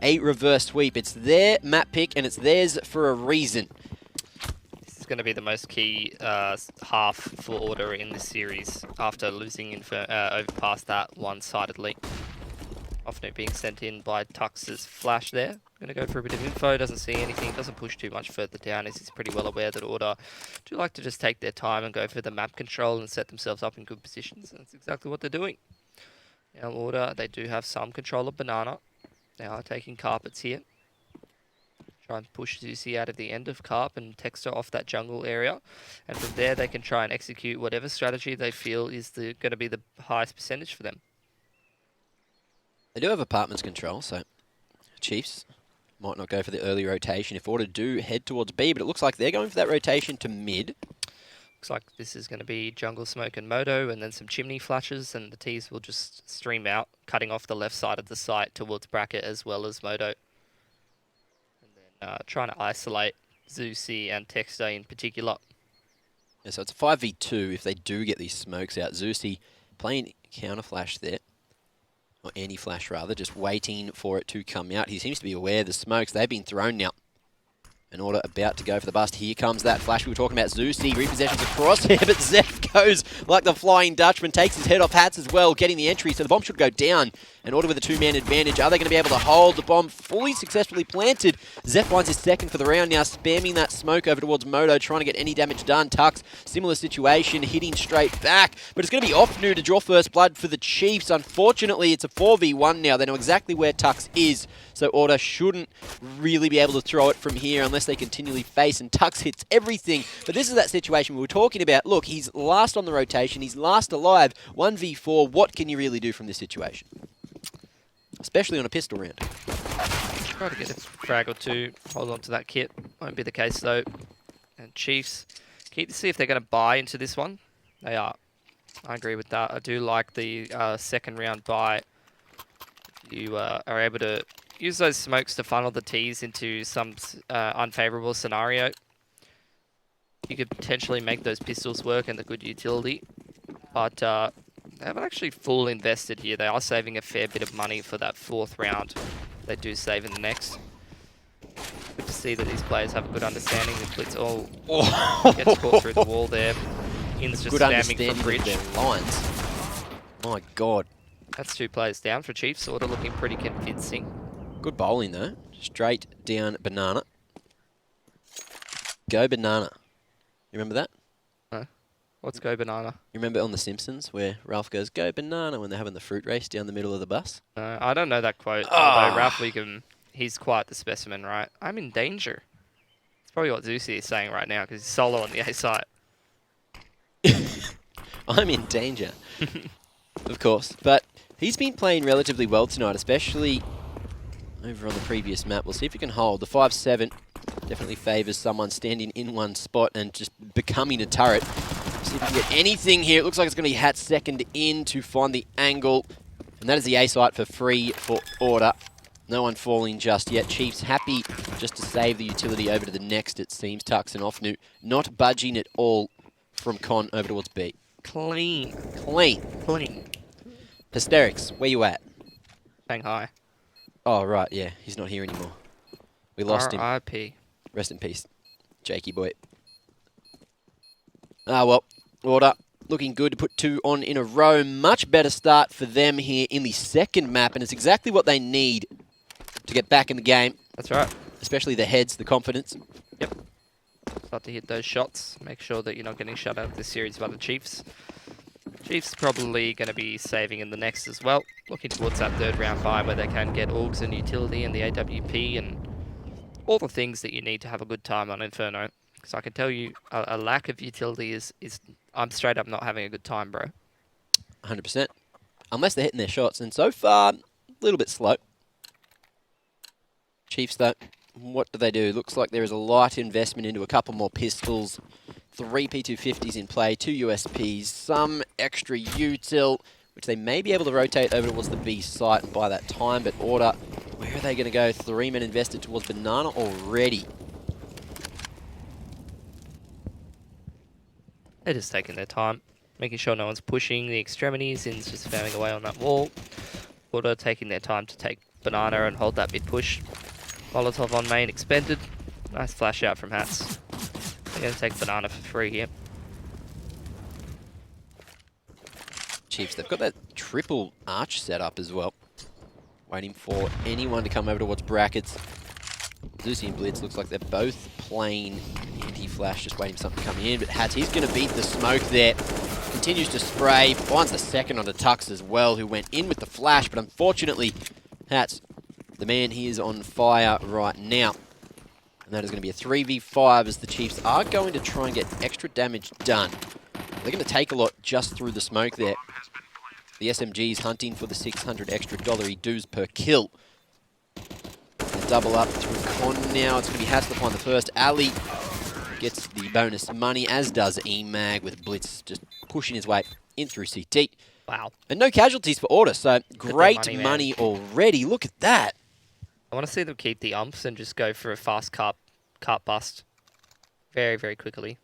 a reverse sweep. It's their map pick, and it's theirs for a reason. This is going to be the most key half for Order in this series after losing overpass that one-sidedly. Often being sent in by Tux's flash there. Going to go for a bit of info, doesn't see anything, doesn't push too much further down, as he's pretty well aware that Order do like to just take their time and go for the map control and set themselves up in good positions. And that's exactly what they're doing. Now Order, they do have some control of Banana. They are taking carpets here. Try and push Zusi out of the end of Carp and Texter off that jungle area. And from there they can try and execute whatever strategy they feel is going to be the highest percentage for them. They do have apartments control, so Chiefs might not go for the early rotation if Order do head towards B, but it looks like they're going for that rotation to mid. Looks like this is going to be Jungle Smoke and Moto, and then some chimney flashes, and the T's will just stream out, cutting off the left side of the site towards Bracket as well as Moto. And then trying to isolate Zusi and Texter in particular. Yeah, so it's a 5v2 if they do get these smokes out. Zusi playing counter flash there. Or anti-flash rather, just waiting for it to come out. He seems to be aware of the smokes. They've been thrown now. An Order about to go for the bust. Here comes that flash we were talking about. Zusi repossessions across here, but Zeph goes like the Flying Dutchman, takes his head off hats as well, getting the entry, so the bomb should go down. An Order with a two-man advantage. Are they going to be able to hold the bomb fully successfully planted? Zeph finds his second for the round now, spamming that smoke over towards Moto, trying to get any damage done. Tux, similar situation, hitting straight back, but it's going to be off new to draw first blood for the Chiefs. Unfortunately, it's a 4v1 now. They know exactly where Tux is, so Order shouldn't really be able to throw it from here unless they continually face, and Tux hits everything. But this is that situation we were talking about. Look, he's last on the rotation, he's last alive, 1v4. What can you really do from this situation? Especially on a pistol round. Try to get a frag or two, hold on to that kit. Won't be the case though. And Chiefs, keen to see if they're going to buy into this one. They are. I agree with that. I do like the second round buy. You are able to use those smokes to funnel the T's into some unfavorable scenario. You could potentially make those pistols work and the good utility. But they haven't actually full invested here. They are saving a fair bit of money for that fourth round. They do save in the next. Good to see that these players have a good understanding. The Blitz all gets caught through the wall there. In's just spamming from bridge. Their lines. My God. That's two players down for Chiefs. Order looking pretty convincing. Good bowling though. Straight down Banana. Go Banana. You remember that? No. What's Go Banana? You remember on The Simpsons where Ralph goes, "Go Banana," when they're having the fruit race down the middle of the bus? No, I don't know that quote. Although Ralph Wiggum, he's quite the specimen, right? I'm in danger. It's probably what Zusi is saying right now because he's solo on the A site. I'm in danger. Of course. But he's been playing relatively well tonight, especially over on the previous map. We'll see if he can hold. The 5-7 definitely favours someone standing in one spot and just becoming a turret. See if we can get anything here. It looks like it's going to be Hat second in to find the angle. And that is the A site for free for Order. No one falling just yet. Chiefs happy just to save the utility over to the next, it seems. Tux and Offnu not budging at all from Con over towards B. Clean. Clean. Clean. Hysterics, where you at? Shanghai. Oh, right, yeah. He's not here anymore. We lost him. R.I.P. Rest in peace, Jakey boy. Ah, well, Order looking good to put two on in a row. Much better start for them here in the second map, and it's exactly what they need to get back in the game. That's right. Especially the heads, the confidence. Yep. Start to hit those shots. Make sure that you're not getting shut out of this series by the Chiefs. Chiefs probably going to be saving in the next as well. Looking towards that third round bye where they can get Augs and utility and the AWP and all the things that you need to have a good time on Inferno. Because I can tell you, a lack of utility is I'm straight up not having a good time, bro. 100%. Unless they're hitting their shots. And so far, a little bit slow. Chiefs, though, what do? Looks like there is a light investment into a couple more pistols. 3 P250s in play, 2 USPs, some extra util, which they may be able to rotate over towards the B site and buy that time. But Order, where are they going to go? 3 men invested towards Banana already. They're just taking their time, making sure no one's pushing the extremities. In's just spamming away on that wall. Order taking their time to take Banana and hold that mid push. Molotov on main expended. Nice flash out from Hats. They're going to take Banana for free here. Chiefs, they've got that triple arch set up as well. Waiting for anyone to come over towards brackets. Zusi and Blitz looks like they're both playing anti-flash, just waiting for something to come in. But Hats, he's going to beat the smoke there. Continues to spray, finds the second onto Tux as well, who went in with the flash. But unfortunately, Hats, the man, he is on fire right now. And that is going to be a 3v5 as the Chiefs are going to try and get extra damage done. They're going to take a lot just through the smoke there. The SMG's hunting for the 600 extra dollary dues per kill. Double up through Con now. It's going to be Hats to find the first. Ali gets the bonus money, as does Emag, with Blitz just pushing his way in through CT. Wow. And no casualties for Order, so great money already. Look at that. I want to see them keep the umps and just go for a fast cart bust very, very quickly.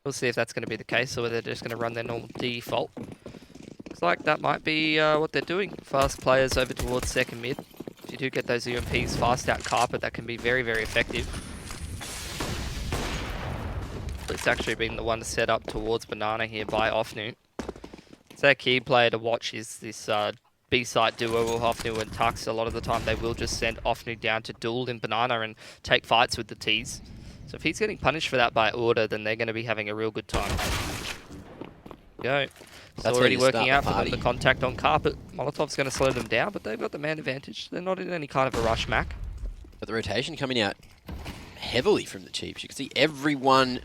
We'll see if that's going to be the case or whether they're just going to run their normal default. Looks like that might be what they're doing. Fast players over towards second mid. If you do get those UMPs fast out carpet, that can be very, very effective. It's actually been the one to set up towards Banana here by Offnu. So a key player to watch is this B-site duo of Offnu and Tux. A lot of the time they will just send Offnu down to duel in Banana and take fights with the Ts. So if he's getting punished for that by Order, then they're going to be having a real good time. Go. It's already working out for them, the contact on carpet. Molotov's going to slow them down, but they've got the man advantage. They're not in any kind of a rush, Mac. But the rotation coming out heavily from the Chiefs. You can see everyone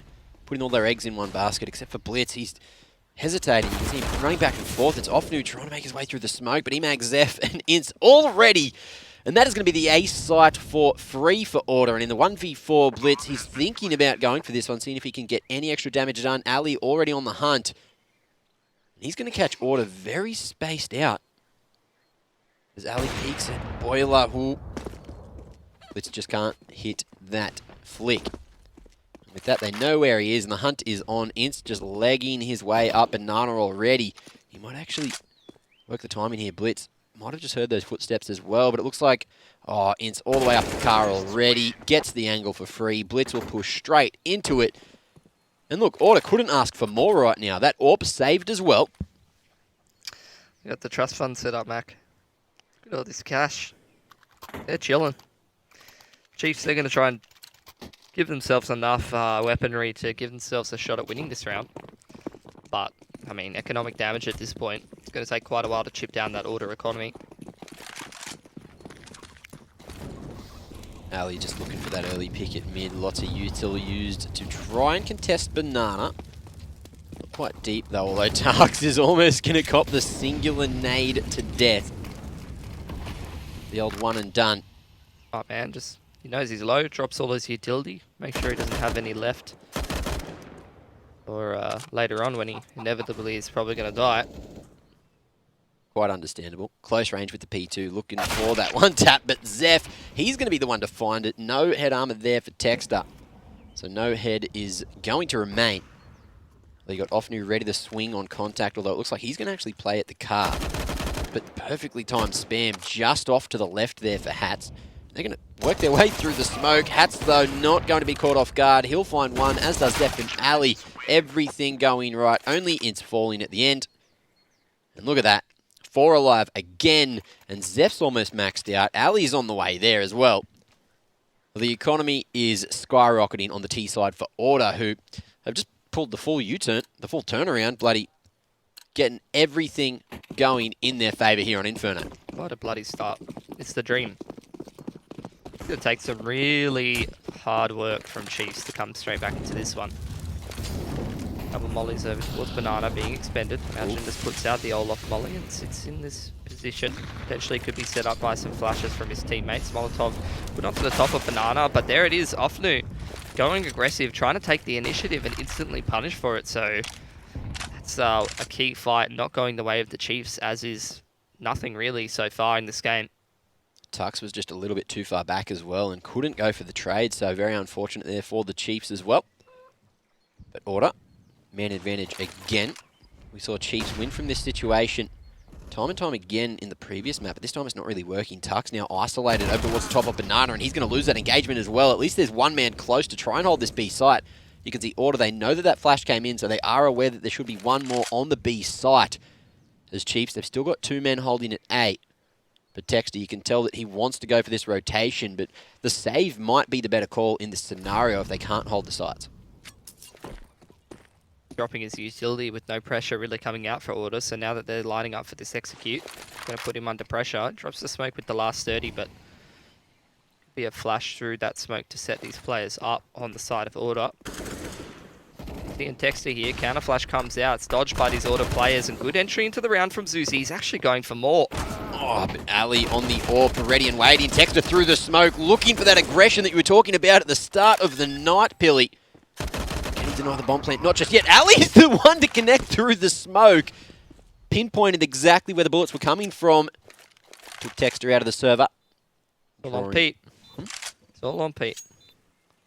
putting all their eggs in one basket, except for Blitz. He's hesitating. You can see him running back and forth. It's Offnu trying to make his way through the smoke, but Emag, Zeph, and Ince already. And that is going to be the ace site for free for Order. And in the 1v4 Blitz, he's thinking about going for this one, seeing if he can get any extra damage done. Ali already on the hunt. He's going to catch Order very spaced out. As Ali peeks at Boiler. Ooh. Blitz just can't hit that flick. With that, they know where he is, and the hunt is on. Ince just legging his way up. Banana already. He might actually work the timing here. Blitz might have just heard those footsteps as well, but it looks like, oh, Ince all the way up the car already. Gets the angle for free. Blitz will push straight into it. And look, Order couldn't ask for more right now. That AWP saved as well. You got the trust fund set up, Mac. Look at all this cash. They're chilling. Chiefs, they're going to try and give themselves enough weaponry to give themselves a shot at winning this round. But, I mean, economic damage at this point. It's going to take quite a while to chip down that Order economy. Ali just looking for that early pick at mid. Lots of util used to try and contest Banana. Not quite deep though, although Tarks is almost going to cop the singular nade to death. The old one and done. Oh man, just, he knows he's low, drops all his utility, make sure he doesn't have any left. Or later on when he inevitably is probably going to die. Quite understandable. Close range with the P2, looking for that one tap, but Zeph, he's going to be the one to find it. No head armor there for Texter. So no head is going to remain. Well, you got Offnu ready to swing on contact, although it looks like he's going to actually play at the car. But perfectly timed spam just off to the left there for Hats. They're going to work their way through the smoke. Hats, though, not going to be caught off guard. He'll find one, as does Zeph and Ali. Everything going right. Only Ince falling at the end. And look at that. 4 alive again, and Zeph's almost maxed out. Ali's on the way there as well. The economy is skyrocketing on the T side for Order, who have just pulled the full U-turn, the full turnaround, bloody getting everything going in their favour here on Inferno. What a bloody start. It's the dream. It's going to take some really hard work from Chiefs to come straight back into this one. Couple mollies over towards Banana being expended. Imagine just puts out the Olaf molly and sits in this position. Potentially could be set up by some flashes from his teammates. Molotov put onto the top of Banana, but there it is, Offnu going aggressive, trying to take the initiative and instantly punish for it. So that's a key fight, not going the way of the Chiefs, as is nothing really so far in this game. Tux was just a little bit too far back as well and couldn't go for the trade, so very unfortunate there for the Chiefs as well. But Order, man advantage again. We saw Chiefs win from this situation. time and time again in the previous map, but this time it's not really working. Tuck's now isolated over towards the top of Banana, and he's going to lose that engagement as well. At least there's one man close to try and hold this B site. You can see Order, they know that that flash came in, so they are aware that there should be one more on the B site. As Chiefs, they've still got 2 men holding at A. But Texter, you can tell that he wants to go for this rotation, but the save might be the better call in this scenario if they can't hold the sites. Dropping his utility with no pressure really coming out for Order, so now that they're lining up for this execute, going to put him under pressure. Drops the smoke with the last 30, but be a flash through that smoke to set these players up on the side of Order. Seeing Texter here, counter flash comes out, it's dodged by these Order players, and good entry into the round from Zuzi. He's actually going for more. Oh, but Ali on the AWP, ready and waiting. Texter through the smoke, looking for that aggression that you were talking about at the start of the night, Pilly. Can he deny the bomb plant? Not just yet. Ali's the one to connect through the smoke. Pinpointed exactly where the bullets were coming from. Took Texter out of the server. All on Pete. It's all on Pete.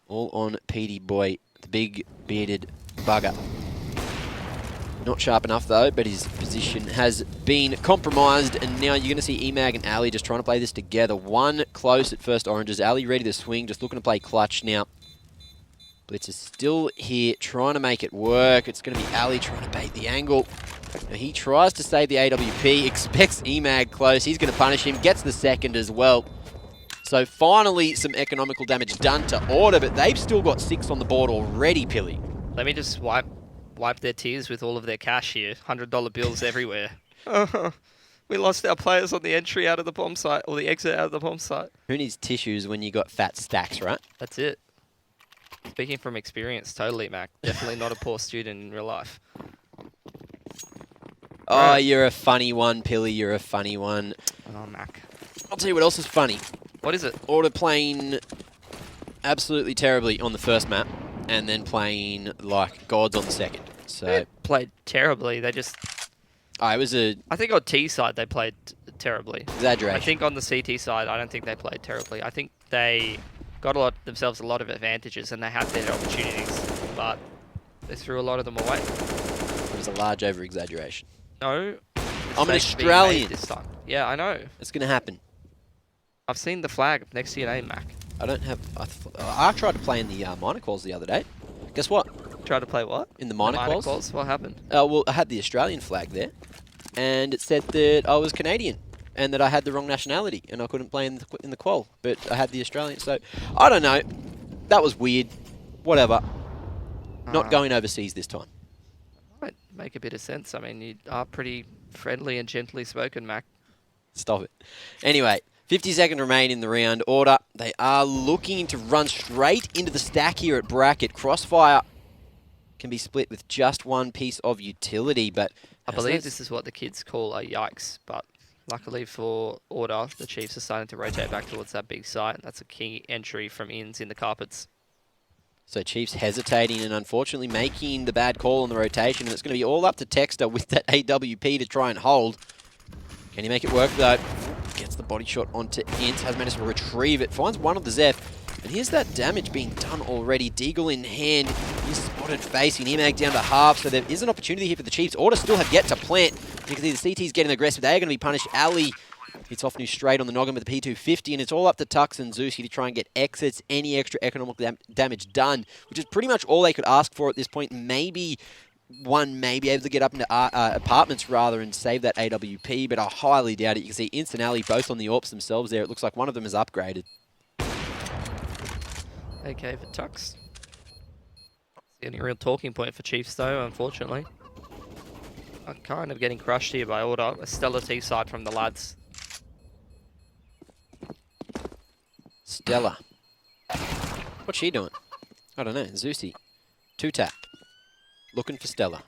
All on Petey boy, the big bearded bugger. Not sharp enough though, but his position has been compromised, and now you're going to see Emag and Ali just trying to play this together. One close at first oranges. Ali ready to swing, just looking to play clutch now. Blitz is still here, trying to make it work. It's going to be Ali trying to bait the angle. Now he tries to save the AWP, expects Emag close. He's going to punish him, gets the second as well. So finally some economical damage done to Order, but they've still got 6 on the board already, Pilly. Let me just wipe their tears with all of their cash here. $100 bills everywhere. We lost our players on the entry out of the bomb site, or the exit out of the bomb site. Who needs tissues when you got fat stacks, right? That's it. Speaking from experience, totally, Mac. Definitely not a poor student in real life. Oh, you're a funny one, Pilly. You're a funny one. Oh, Mac. I'll tell you what else is funny. What is it? Order playing absolutely terribly on the first map, and then playing like gods on the second. So they played terribly. They just... it was a... I think on T side they played terribly. Exaggeration. I think on the CT side, I don't think they played terribly. I think they got themselves a lot of advantages, and they had their opportunities, but they threw a lot of them away. It was a large over-exaggeration. No. I'm an Australian. This time. Yeah, I know. It's going to happen. I've seen the flag next to your name, Mac. I don't have... I tried to play in the minor quals the other day. Guess what? Tried to play what? In the minor quals. What happened? Well, I had the Australian flag there, and it said that I was Canadian, and that I had the wrong nationality, and I couldn't play in the qual, but I had the Australian. So, I don't know. That was weird. Whatever. Not going overseas this time. Might make a bit of sense. I mean, you are pretty friendly and gently spoken, Mac. Stop it. Anyway, 50 seconds remain in the round. Order, they are looking to run straight into the stack here at bracket. Crossfire can be split with just one piece of utility, but... I believe this is what the kids call a yikes, but luckily for Order, the Chiefs are starting to rotate back towards that big site. That's a key entry from Inns in the carpets. So Chiefs hesitating and unfortunately making the bad call on the rotation, and it's going to be all up to Texter with that AWP to try and hold. Can he make it work though? Gets the body shot onto Inns, has managed to retrieve it, finds one of the Zeph, and here's that damage being done already. Deagle in hand, he's spotted facing Emag down to half, so there is an opportunity here for the Chiefs. Order still have yet to plant. You can see the CT's getting aggressive, they are going to be punished. Ali hits off new straight on the noggin with the P250, and it's all up to Tux and Zusi to try and get exits, any extra economical damage done, which is pretty much all they could ask for at this point. Maybe one may be able to get up into apartments rather and save that AWP, but I highly doubt it. You can see Inst and Ali both on the AWPs themselves there. It looks like one of them is upgraded. Okay for Tux. The only real talking point for Chiefs though, unfortunately. I'm kind of getting crushed here by Order. A stellar T side from the lads. Stella. What's she doing? I don't know. Zusi. 2-tap. Looking for Stella.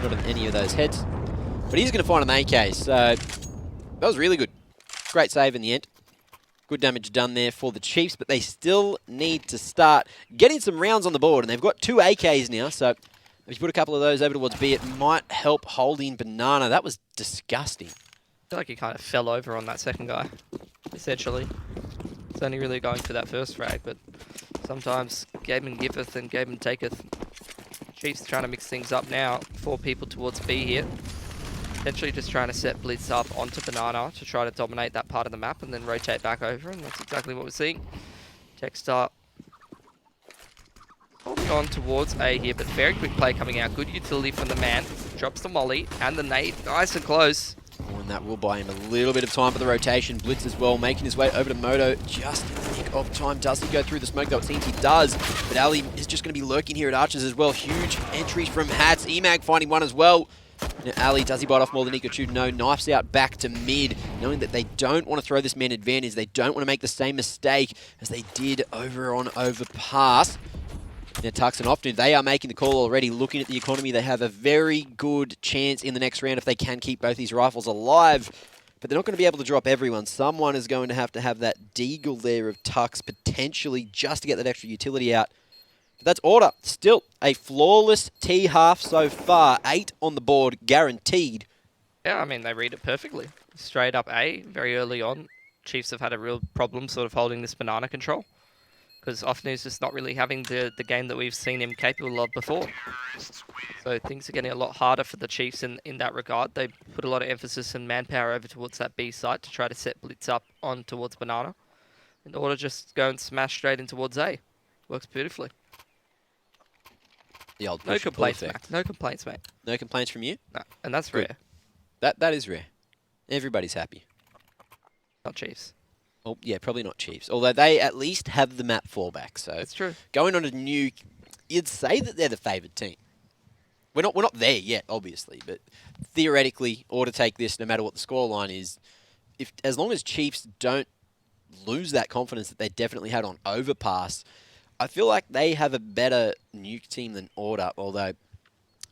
Not in any of those heads. But he's going to find an AK, so that was really good. Great save in the end. Good damage done there for the Chiefs, but they still need to start getting some rounds on the board, and they've got 2 AKs now, so if you put a couple of those over towards B, it might help holding Banana. That was disgusting. I feel like he kind of fell over on that second guy, essentially. It's only really going for that first frag, but sometimes Gaben giveth and Gaben taketh. Chiefs trying to mix things up now. 4 people towards B here. Essentially just trying to set Blitz up onto Banana to try to dominate that part of the map and then rotate back over, and that's exactly what we're seeing. Techstar holding on towards A here, but very quick play coming out. Good utility from the man. Drops the molly and the nade. Nice and close. Oh, and that will buy him a little bit of time for the rotation. Blitz as well, making his way over to Moto just in the nick of time. Does he go through the smoke, though? It seems he does. But Ali is just going to be lurking here at Archers as well. Huge entries from Hats. Emag finding one as well. Now, Ali, does he bite off more than he could chew? No. Knifes out back to mid, knowing that they don't want to throw this man advantage. They don't want to make the same mistake as they did over on Overpass. Now, Tux and Often, they are making the call already. Looking at the economy, they have a very good chance in the next round if they can keep both these rifles alive. But they're not going to be able to drop everyone. Someone is going to have that deagle there of Tux, potentially, just to get that extra utility out. But that's Order. Still a flawless T-half so far. 8 on the board, guaranteed. Yeah, I mean, they read it perfectly. Straight up A, very early on. Chiefs have had a real problem sort of holding this banana control, because often he's just not really having the game that we've seen him capable of before. So things are getting a lot harder for the Chiefs in that regard. They put a lot of emphasis and manpower over towards that B site to try to set Blitz up on towards Banana. In order to just go and smash straight in towards A. Works beautifully. The old No complaints, Mac. No complaints, mate. No complaints from you? No, and that's Good. rare. That is rare. Everybody's happy. Not Chiefs. Oh, yeah, probably not Chiefs. Although they at least have the map fallback. So That's true. going on a nuke, you'd say that they're the favoured team. We're not there yet, obviously, but theoretically, or to take this, no matter what the scoreline is, as long as Chiefs don't lose that confidence that they definitely had on Overpass, I feel like they have a better nuke team than Order. Although,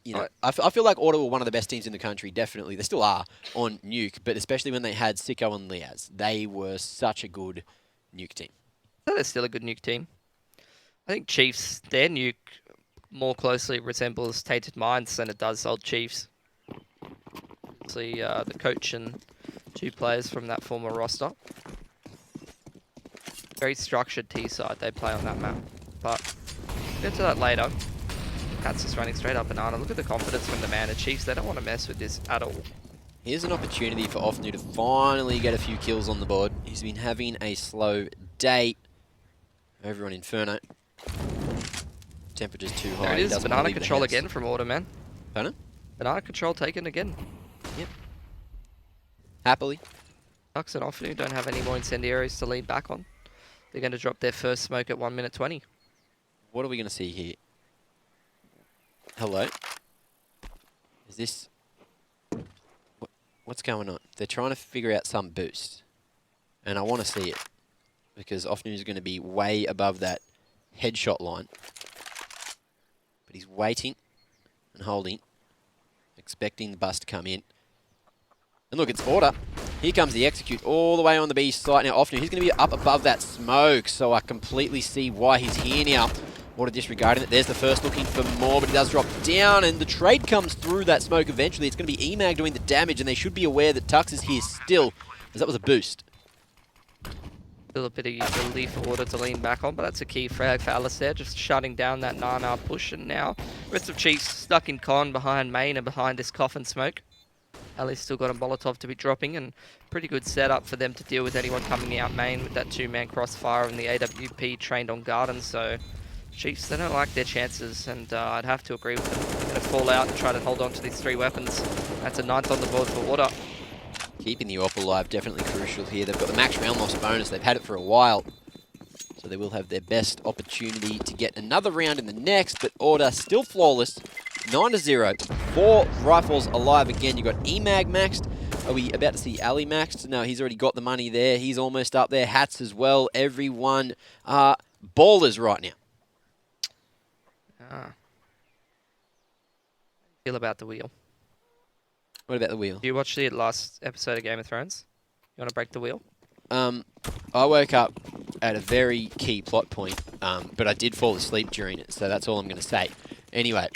you know, I feel like Order were one of the best teams in the country. Definitely, they still are on nuke, but especially when they had Sicko and Liaz, they were such a good nuke team. They're still a good nuke team. I think Chiefs, their nuke more closely resembles Tainted Minds than it does old Chiefs. See the coach and 2 players from that former roster. Very structured T side they play on that map, but we'll get to that later. Cats is running straight up Banana. Look at the confidence from the man. The Chiefs, they don't want to mess with this at all. Here's an opportunity for Ofnu to finally get a few kills on the board. He's been having a slow day over on Inferno. Temperature's too high. There it is, banana control again from Order, man. Pardon? Banana control taken again. Yep. Happily. Tux and Ofnu don't have any more incendiaries to lean back on. They're going to drop their first smoke at 1 minute 20. What are we going to see here? Hello? Is this... What's going on? They're trying to figure out some boost. And I want to see it. Because Ofnu is going to be way above that headshot line. But he's waiting and holding. Expecting the bus to come in. And look, it's Order. Here comes the execute all the way on the B site. Now, Ofnu, he's going to be up above that smoke. So I completely see why he's here now. Order disregarding it. There's the first looking for more, but he does drop down. And the trade comes through that smoke eventually. It's going to be Emag doing the damage. And they should be aware that Tux is here still. Because that was a boost. Still a bit of utility for Order to lean back on, but that's a key frag for Alistair, just shutting down that Nana push. And now, rest of Chiefs stuck in con behind main and behind this coffin smoke. Ali's still got a Molotov to be dropping, and pretty good setup for them to deal with anyone coming out main with that 2-man crossfire and the AWP trained on Garden. So Chiefs, they don't like their chances, and I'd have to agree with them. They're going to fall out and try to hold on to these 3 weapons. That's a 9th on the board for Order. Keeping the AWP alive, definitely crucial here. They've got the max round loss bonus. They've had it for a while. So they will have their best opportunity to get another round in the next, but Order still flawless. 9-0. 4 rifles alive again. You've got Emag maxed. Are we about to see Ali maxed? No, he's already got the money there. He's almost up there. Hats as well. Everyone are ballers right now. Feel about the wheel. What about the wheel? Do you watch the last episode of Game of Thrones? You want to break the wheel? I woke up at a very key plot point, but I did fall asleep during it, so that's all I'm going to say. Anyway,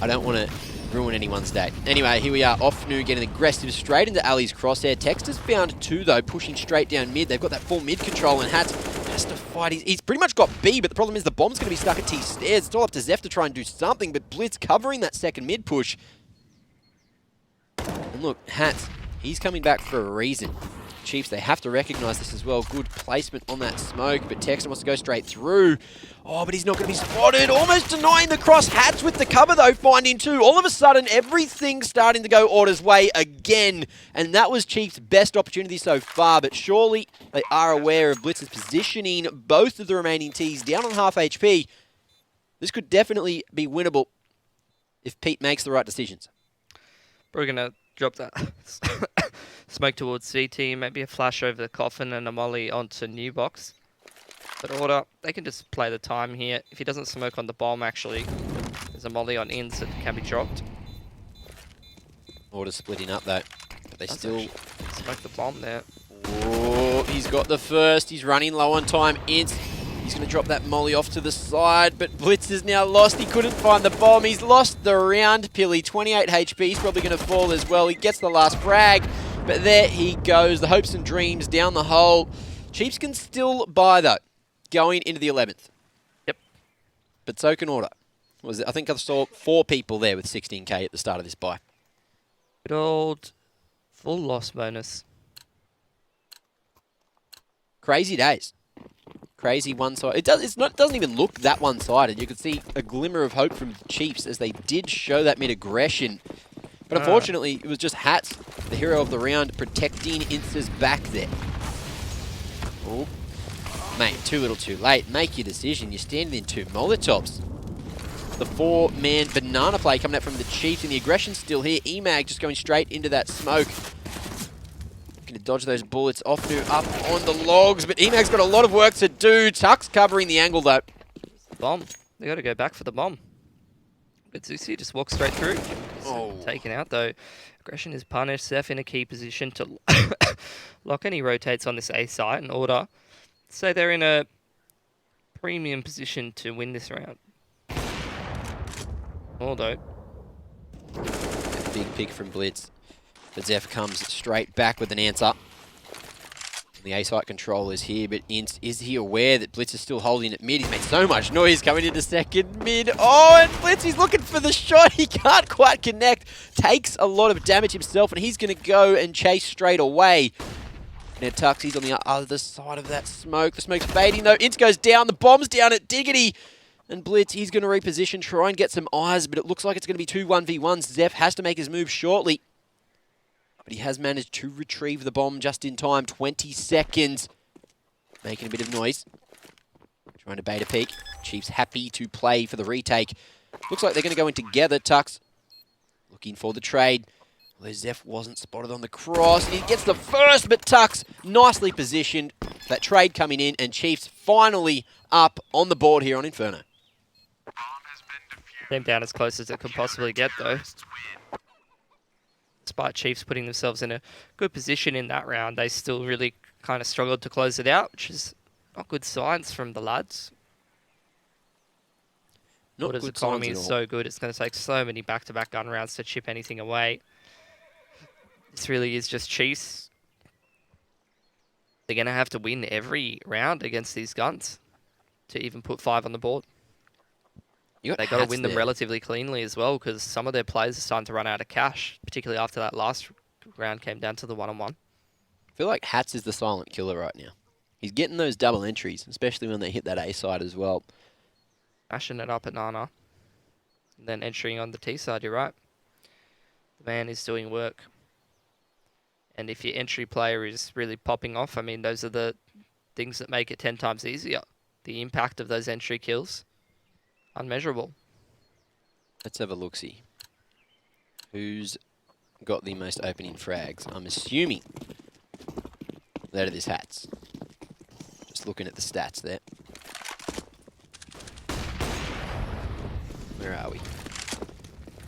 I don't want to ruin anyone's day. Anyway, here we are, Ofnu getting aggressive straight into Ali's crosshair. Texter's found 2, though, pushing straight down mid. They've got that full mid control, and Hats has to fight. He's pretty much got B, but the problem is the bomb's going to be stuck at T stairs. It's all up to Zeph to try and do something, but Blitz covering that second mid push. And look, Hats, he's coming back for a reason. Chiefs, they have to recognize this as well. Good placement on that smoke, but Texan wants to go straight through. Oh, but he's not going to be spotted. Almost denying the cross. Hats with the cover, though, finding two. All of a sudden, everything's starting to go Order's way again. And that was Chiefs' best opportunity so far, but surely they are aware of Blitz's positioning. Both of the remaining Ts down on half HP. This could definitely be winnable if Pete makes the right decisions. We're going to drop that smoke towards CT, maybe a flash over the coffin and a molly onto new box. But Order, they can just play the time here. If he doesn't smoke on the bomb, actually, there's a molly on ins that can be dropped. Order splitting up, though. But they still smoke the bomb there. Oh, he's got the first. He's running low on time. Ints. He's going to drop that molly off to the side, but Blitz is now lost. He couldn't find the bomb. He's lost the round, Pilly. 28 HP. He's probably going to fall as well. He gets the last frag, but there he goes. The hopes and dreams down the hole. Chiefs can still buy, though, going into the 11th. Yep. But so can Order. I think I saw 4 people there with 16k at the start of this buy. Good old full loss bonus. Crazy days. Crazy one-sided. It doesn't even look that one-sided. You could see a glimmer of hope from Chiefs as they did show that mid-aggression. But unfortunately, it was just Hats, the hero of the round, protecting Insta's back there. Oh, mate, too little too late. Make your decision. You're standing in 2 Molotovs. The 4-man banana play coming out from the Chiefs, and the aggression's still here. Emag just going straight into that smoke. Going to dodge those bullets. Ofnu up on the logs, but Emag's got a lot of work to do. Tuck's covering the angle, though. Bomb. They got to go back for the bomb. But Zusi just walks straight through. Oh. Taken out, though. Aggression is punished. Zeph in a key position to lock, and he rotates on this A site in Order. So they're in a premium position to win this round. Although, big pick from Blitz. But Zeph comes straight back with an answer. The A-site control is here, but Ince, is he aware that Blitz is still holding at mid? He's made so much noise coming into second mid. Oh, and Blitz, he's looking for the shot. He can't quite connect. Takes a lot of damage himself, and he's going to go and chase straight away. Now Tux, he's on the other side of that smoke. The smoke's fading, though. Ince goes down. The bomb's down at Diggity. And Blitz, he's going to reposition, try and get some eyes, but it looks like it's going to be 2 1v1s. Zeph has to make his move shortly. But he has managed to retrieve the bomb just in time. 20 seconds. Making a bit of noise. Trying to bait a peek. Chiefs happy to play for the retake. Looks like they're going to go in together. Tux looking for the trade. Although Zeph wasn't spotted on the cross. And he gets the first, but Tux nicely positioned. That trade coming in, and Chiefs finally up on the board here on Inferno. came down as close as it could possibly get, though. Despite Chiefs putting themselves in a good position in that round, they still really kind of struggled to close it out, which is not good signs from the lads. Order's economy is so good, it's going to take so many back-to-back gun rounds to chip anything away. This really is just Chiefs. They're going to have to win every round against these guns to even put 5 on the board. They got to win them relatively cleanly as well, because some of their players are starting to run out of cash, particularly after that last round came down to the 1-on-1. I feel like Hats is the silent killer right now. He's getting those double entries, especially when they hit that A side as well. Mashing it up at Nana. And then entering on the T side, you're right. The man is doing work. And if your entry player is really popping off, I mean, those are the things that make it 10 times easier. The impact of those entry kills, unmeasurable. Let's have a look-see. Who's got the most opening frags? I'm assuming that it is Hats. Just looking at the stats there. Where are we?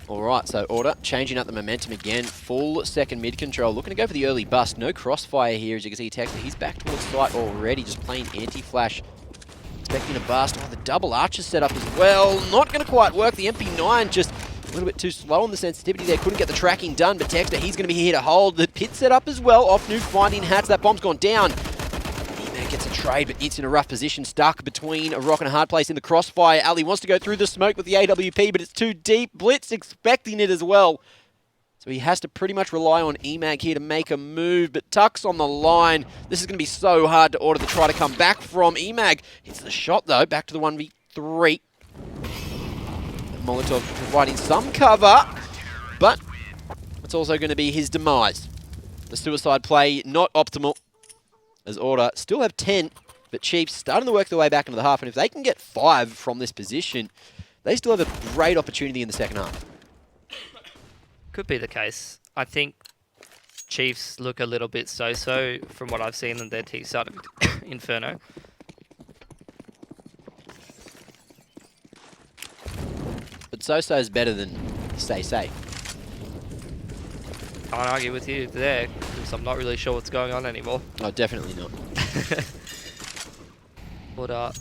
Alright, so Order changing up the momentum again. Full second mid control. Looking to go for the early bust. No crossfire here, as you can see. Texter, he's back towards site already, just playing anti-flash. Expecting a bust. Oh, the double archer set up as well. Not going to quite work. The MP9 just a little bit too slow on the sensitivity there. Couldn't get the tracking done, but Texter, he's going to be here to hold. The pit set up as well. Off Nuke finding Hats. That bomb's gone down. E-Man gets a trade, but it's in a rough position. Stuck between a rock and a hard place in the crossfire. Ali wants to go through the smoke with the AWP, but it's too deep. Blitz expecting it as well. So he has to pretty much rely on EMAG here to make a move, but Tuck's on the line. This is going to be so hard to order to try to come back from. EMAG hits the shot, though, back to the 1v3. Molotov providing some cover, but it's also going to be his demise. The suicide play not optimal, as Order still have 10, but Chiefs starting to work their way back into the half, and if they can get 5 from this position, they still have a great opportunity in the second half. Could be the case. I think Chiefs look a little bit so-so from what I've seen on their T side of Inferno. But so-so is better than stay safe. Can't argue with you there, because I'm not really sure what's going on anymore. Oh, definitely not. But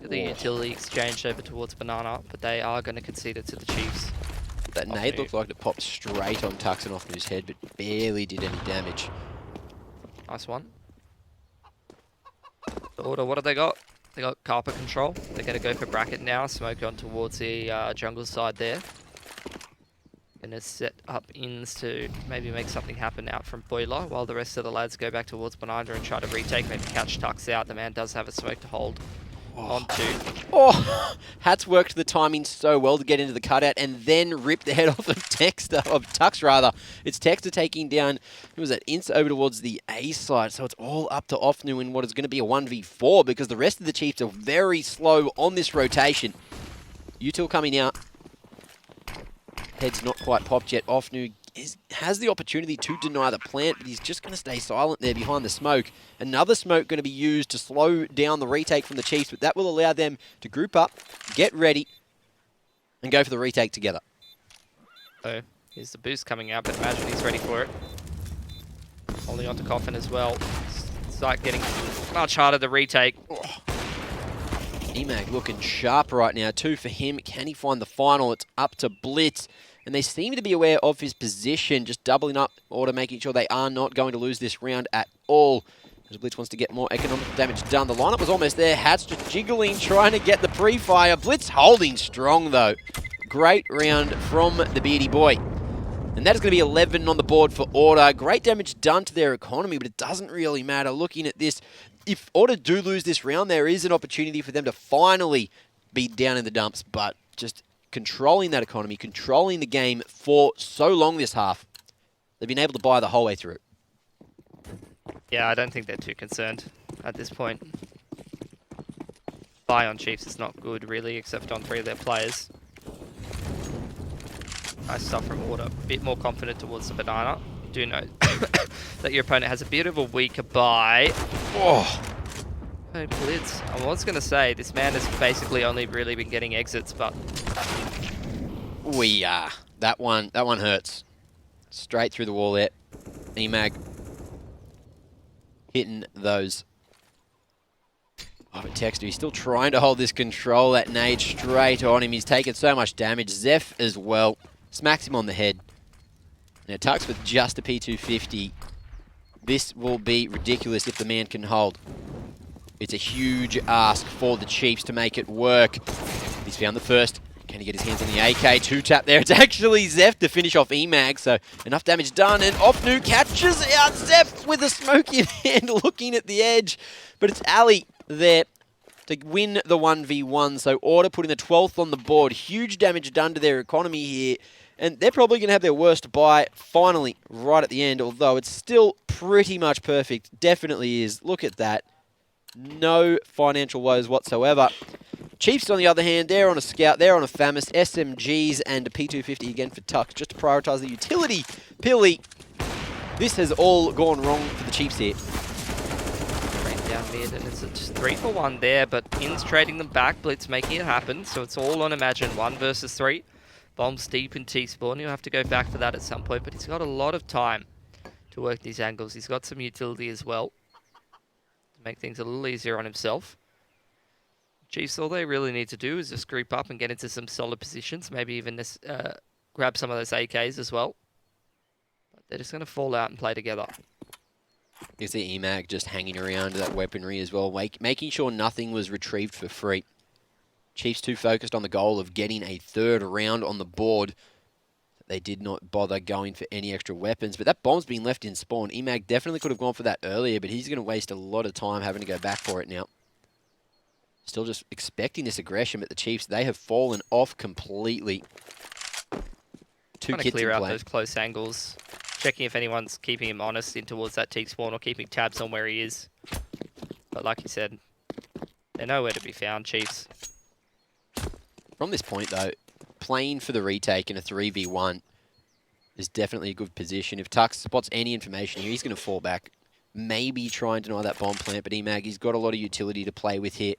the utility exchanged over towards Banana, but they are going to concede it to the Chiefs. That nade looked like it popped straight on Tux and Offnu's head, but barely did any damage. Nice one. The Order, what have they got? They got carpet control. They're going to go for bracket now. Smoke on towards the jungle side there. Going to set up ins to maybe make something happen out from Boiler, while the rest of the lads go back towards Banana and try to retake, maybe catch Tux out. The man does have a smoke to hold onto. Oh, Hats worked the timing so well to get into the cutout and then rip the head off of Tux rather. It's Texter taking down, who was that, Ince over towards the A side, so it's all up to Offnu in what is going to be a 1v4 because the rest of the Chiefs are very slow on this rotation. Util coming out. Head's not quite popped yet. Offnu has the opportunity to deny the plant, but he's just going to stay silent there behind the smoke. Another smoke going to be used to slow down the retake from the Chiefs, but that will allow them to group up, get ready, and go for the retake together. So here's the boost coming out, but imagine he's ready for it. Holding on to Coffin as well. It's like getting much harder to retake. EMAG looking sharp right now. 2 for him. Can he find the final? It's up to Blitz. And they seem to be aware of his position, just doubling up Order, making sure they are not going to lose this round at all. As Blitz wants to get more economical damage done. The lineup was almost there. Hats just jiggling, trying to get the pre-fire. Blitz holding strong, though. Great round from the Beardy Boy. And that is going to be 11 on the board for Order. Great damage done to their economy, but it doesn't really matter. Looking at this, if Order do lose this round, there is an opportunity for them to finally be down in the dumps, but just controlling that economy, controlling the game for so long this half, they've been able to buy the whole way through. Yeah, I don't think they're too concerned at this point. Buy on Chiefs is not good, really, except on 3 of their players. Nice stuff from Order. A bit more confident towards the Banana. You do know that your opponent has a bit of a weaker buy. Oh, Oh, Blitz. I was going to say, this man has basically only really been getting exits, but... that one hurts. Straight through the wall there. EMAG hitting those. Oh, but Texter, he's still trying to hold this control. That nade straight on him. He's taken so much damage. Zeph as well. Smacks him on the head. Now Tux with just a P250. This will be ridiculous if the man can hold. It's a huge ask for the Chiefs to make it work. He's found the first. Can he get his hands on the AK? 2-tap there. It's actually Zeph to finish off EMAG, so enough damage done. And Offnu catches out Zeph with a smoke in hand, looking at the edge. But it's Ali there to win the 1v1. So Order putting the 12th on the board. Huge damage done to their economy here. And they're probably going to have their worst buy finally right at the end, although it's still pretty much perfect. Definitely is. Look at that. No financial woes whatsoever. Chiefs, on the other hand, they're on a scout, they're on a Famous, SMGs and a P250 again for Tux, just to prioritise the utility. Pilly, this has all gone wrong for the Chiefs here. Straight down mid, and it's a 3-for-1 there, but In's trading them back, Blitz making it happen, so it's all on Imagine, 1 versus 3. Bombs deep in T-spawn, he'll have to go back for that at some point, but he's got a lot of time to work these angles. He's got some utility as well, to make things a little easier on himself. Chiefs, all they really need to do is just group up and get into some solid positions, maybe even grab some of those AKs as well. But they're just going to fall out and play together. You see EMAG just hanging around that weaponry as well, making sure nothing was retrieved for free. Chiefs too focused on the goal of getting a 3rd round on the board. They did not bother going for any extra weapons, but that bomb's been left in spawn. EMAG definitely could have gone for that earlier, but he's going to waste a lot of time having to go back for it now. Still just expecting this aggression, but the Chiefs, they have fallen off completely. Two Trying to kits clear in out play. those close angles. Checking if anyone's keeping him honest in towards that Teak spawn or keeping tabs on where he is. But like you said, they're nowhere to be found, Chiefs. From this point, though, playing for the retake in a 3v1 is definitely a good position. If Tux spots any information here, he's going to fall back. Maybe try and deny that bomb plant, but EMAG, he's got a lot of utility to play with here.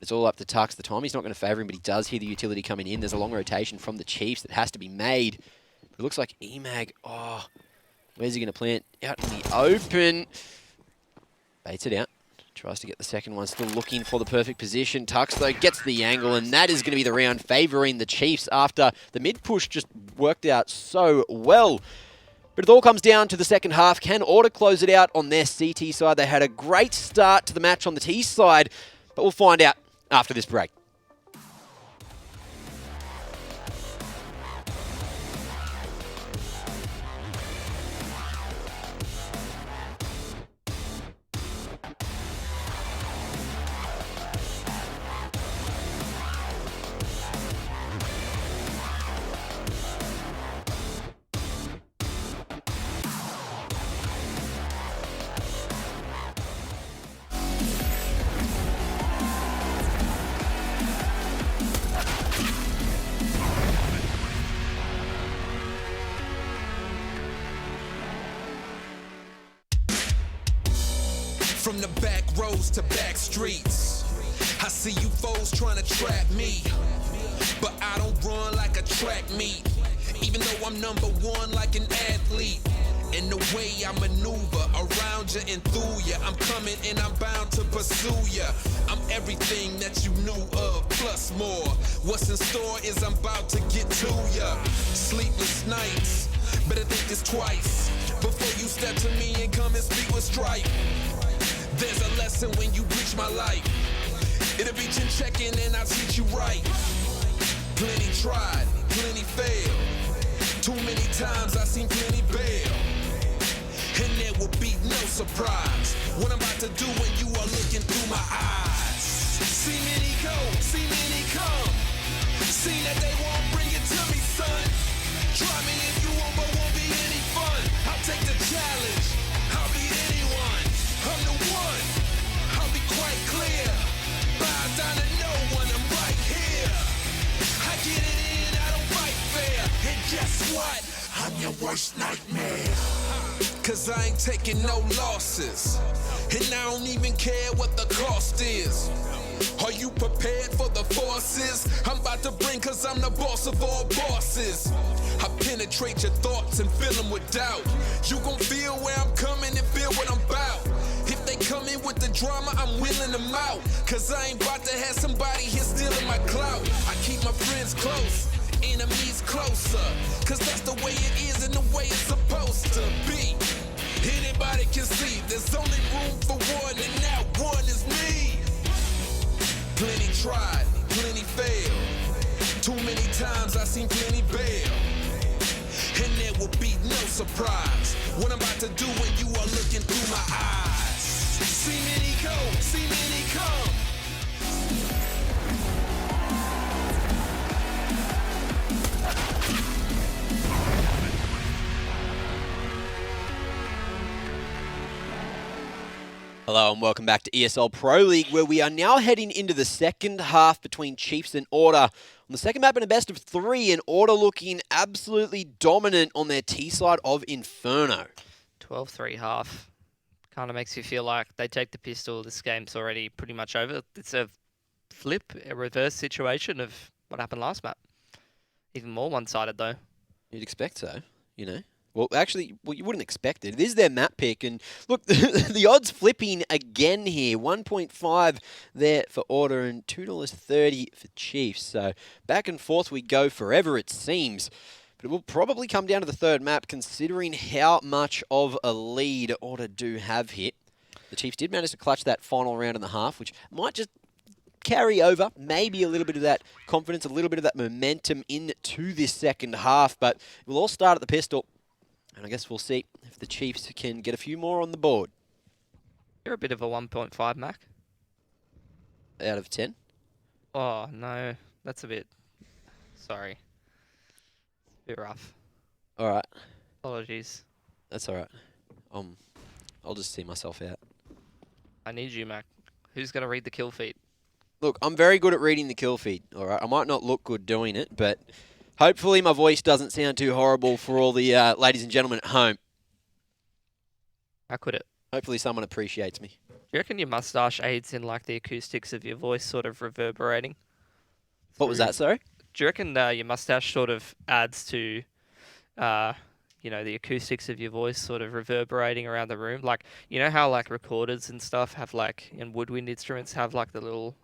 It's all up to Tux. The timing's not going to favour him, but he does hear the utility coming in. There's a long rotation from the Chiefs that has to be made. But it looks like EMAG, where's he going to plant? Out in the open. Baits it out. Tries to get the second one, still looking for the perfect position. Tux, though, gets the angle, and that is going to be the round favouring the Chiefs after the mid-push just worked out so well. But it all comes down to the second half. Can Order close it out on their CT side? They had a great start to the match on the T side, but we'll find out after this break. From the back roads to back streets, I see you foes trying to trap me, but I don't run like a track meet, even though I'm number one like an athlete. And the way I maneuver around you and through you, I'm coming and I'm bound to pursue you. I'm everything that you knew of, plus more. What's in store is I'm about to get to you. Sleepless nights, better think this twice before you step to me and come and speak with strife. There's a lesson when you reach my life. It'll be chin-checking and I'll teach you right. Plenty tried, plenty failed. Too many times I've seen plenty bail. And there will be no surprise what I'm about to do when you are looking through my eyes. See many go, see many come. See that they won't bring it to me, son. Try me if you want, but won't be any fun. I'll take the challenge, I'll beat anyone. I'm the one, I'll be quite clear. Bow down to no one, I'm right here. I get it in, I don't fight fair. And guess what? I'm your worst nightmare. Cause I ain't taking no losses. And I don't even care what the cost is. Are you prepared for the forces I'm about to bring? Cause I'm the boss of all bosses. I penetrate your thoughts and fill them with doubt. You gon' feel where I'm coming and feel what I'm about. If they come in with the drama, I'm wheeling them out. Cause I ain't about to have somebody here stealing my clout. I keep my friends close, enemies closer. Cause that's the way it is and the way it's supposed to be. Anybody can see there's only room for one, and that one is me. Plenty tried, plenty failed. Too many times I've seen plenty bail. And there will be no surprise what I'm about to do when you are looking through my eyes. See many go, see many come. Hello and welcome back to ESL Pro League, where we are now heading into the second half between Chiefs and Order. On the second map in a best of three, and Order looking absolutely dominant on their T side of Inferno. 12-3 half. Kind of makes you feel like they take the pistol. This game's already pretty much over. It's a flip, a reverse situation of what happened last map. Even more one-sided though. You'd expect so, you know. Well, actually, you wouldn't expect it. It is their map pick, and look, the odds flipping again here. 1.5 there for Order and $2.30 for Chiefs. So back and forth we go forever, it seems. But it will probably come down to the third map, considering how much of a lead Order do have here. The Chiefs did manage to clutch that final round and a half, which might just carry over, maybe a little bit of that confidence, a little bit of that momentum into this second half, but we'll all start at the pistol. And I guess we'll see if the Chiefs can get a few more on the board. You're a bit of a 1.5, Mac. Out of 10? Oh, no. That's a bit... Sorry. It's a bit rough. All right. Apologies. That's all right. I'll just see myself out. I need you, Mac. Who's going to read the kill feed? Look, I'm very good at reading the kill feed, all right? I might not look good doing it, but hopefully my voice doesn't sound too horrible for all the ladies and gentlemen at home. How could it? Hopefully someone appreciates me. Do you reckon your mustache aids in like the acoustics of your voice sort of reverberating? What was that, sorry? Do you reckon your mustache sort of adds to, you know, the acoustics of your voice sort of reverberating around the room? Like, you know how like recorders and stuff have like, and woodwind instruments have like the little...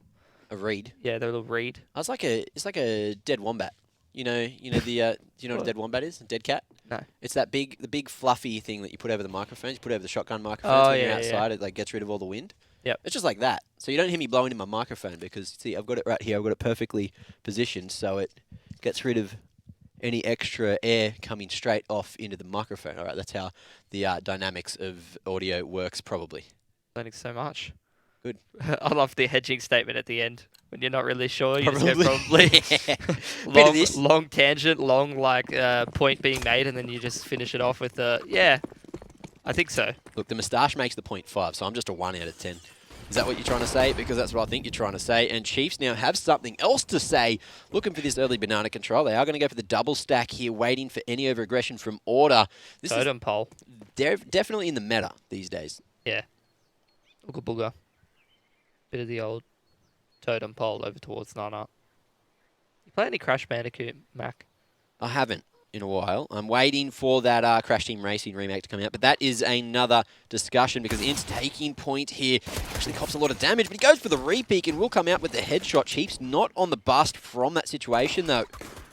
A reed. Yeah, the little reed. It's like a dead wombat. You know the do you know what a dead wombat is? A dead cat? No. It's the big fluffy thing that you put over the microphones. You put over the shotgun microphones when you're outside. It like gets rid of all the wind. Yep. It's just like that. So you don't hear me blowing in my microphone because see I've got it right here. I've got it perfectly positioned so it gets rid of any extra air coming straight off into the microphone. All right, that's how the dynamics of audio works probably. Learning so much. Good. I love the hedging statement at the end. When you're not really sure, you just go Probably. probably. long tangent, long like point being made, and then you just finish it off with yeah, I think so. Look, the moustache makes the 0.5, so I'm just a 1 out of 10. Is that what you're trying to say? Because that's what I think you're trying to say. And Chiefs now have something else to say. Looking for this early banana control. They are going to go for the double stack here, waiting for any over-aggression from Order. This Totem pole. They're definitely in the meta these days. Yeah. Ooga booga. Bit of the old totem pole over towards Nana. You play any Crash Bandicoot, Mac? I haven't in a while. I'm waiting for that Crash Team Racing remake to come out, but that is another discussion because Int's taking point here. Actually cops a lot of damage, but he goes for the repeak and will come out with the headshot. Chiefs not on the bust from that situation, though.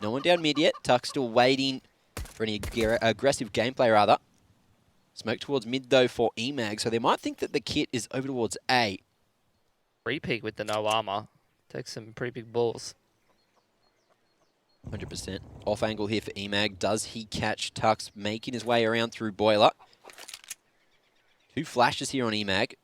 No one down mid yet. Tuck's still waiting for any aggressive gameplay, rather. Smoke towards mid, though, for EMAG, so they might think that the kit is over towards A. Repeat with the no armor. Takes some pretty big balls. 100%. Off angle here for EMAG. Does he catch Tux making his way around through Boiler? 2 flashes here on EMAG.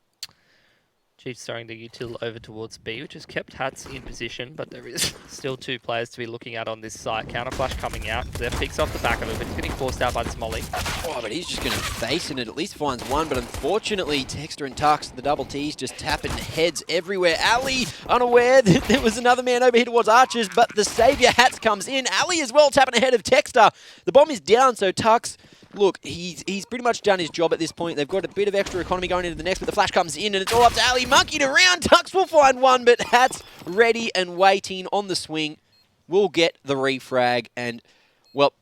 Chiefs throwing the util over towards B, which has kept Hats in position, but there is still 2 players to be looking at on this site. Counter flash coming out. There picks off the back of it, but he's getting forced out by this molly. Oh, but he's just going to face and it at least finds one. But unfortunately, Texter and Tux, the double T's, just tapping heads everywhere. Ali, unaware that there was another man over here towards Archers, but the Savior Hats comes in. Ali as well, tapping ahead of Texter. The bomb is down, so Tux... Look, he's pretty much done his job at this point. They've got a bit of extra economy going into the next, but the flash comes in, and it's all up to Ali. Monkeyed around. Tux will find one, but Hats ready and waiting on the swing. Will get the refrag, and, well,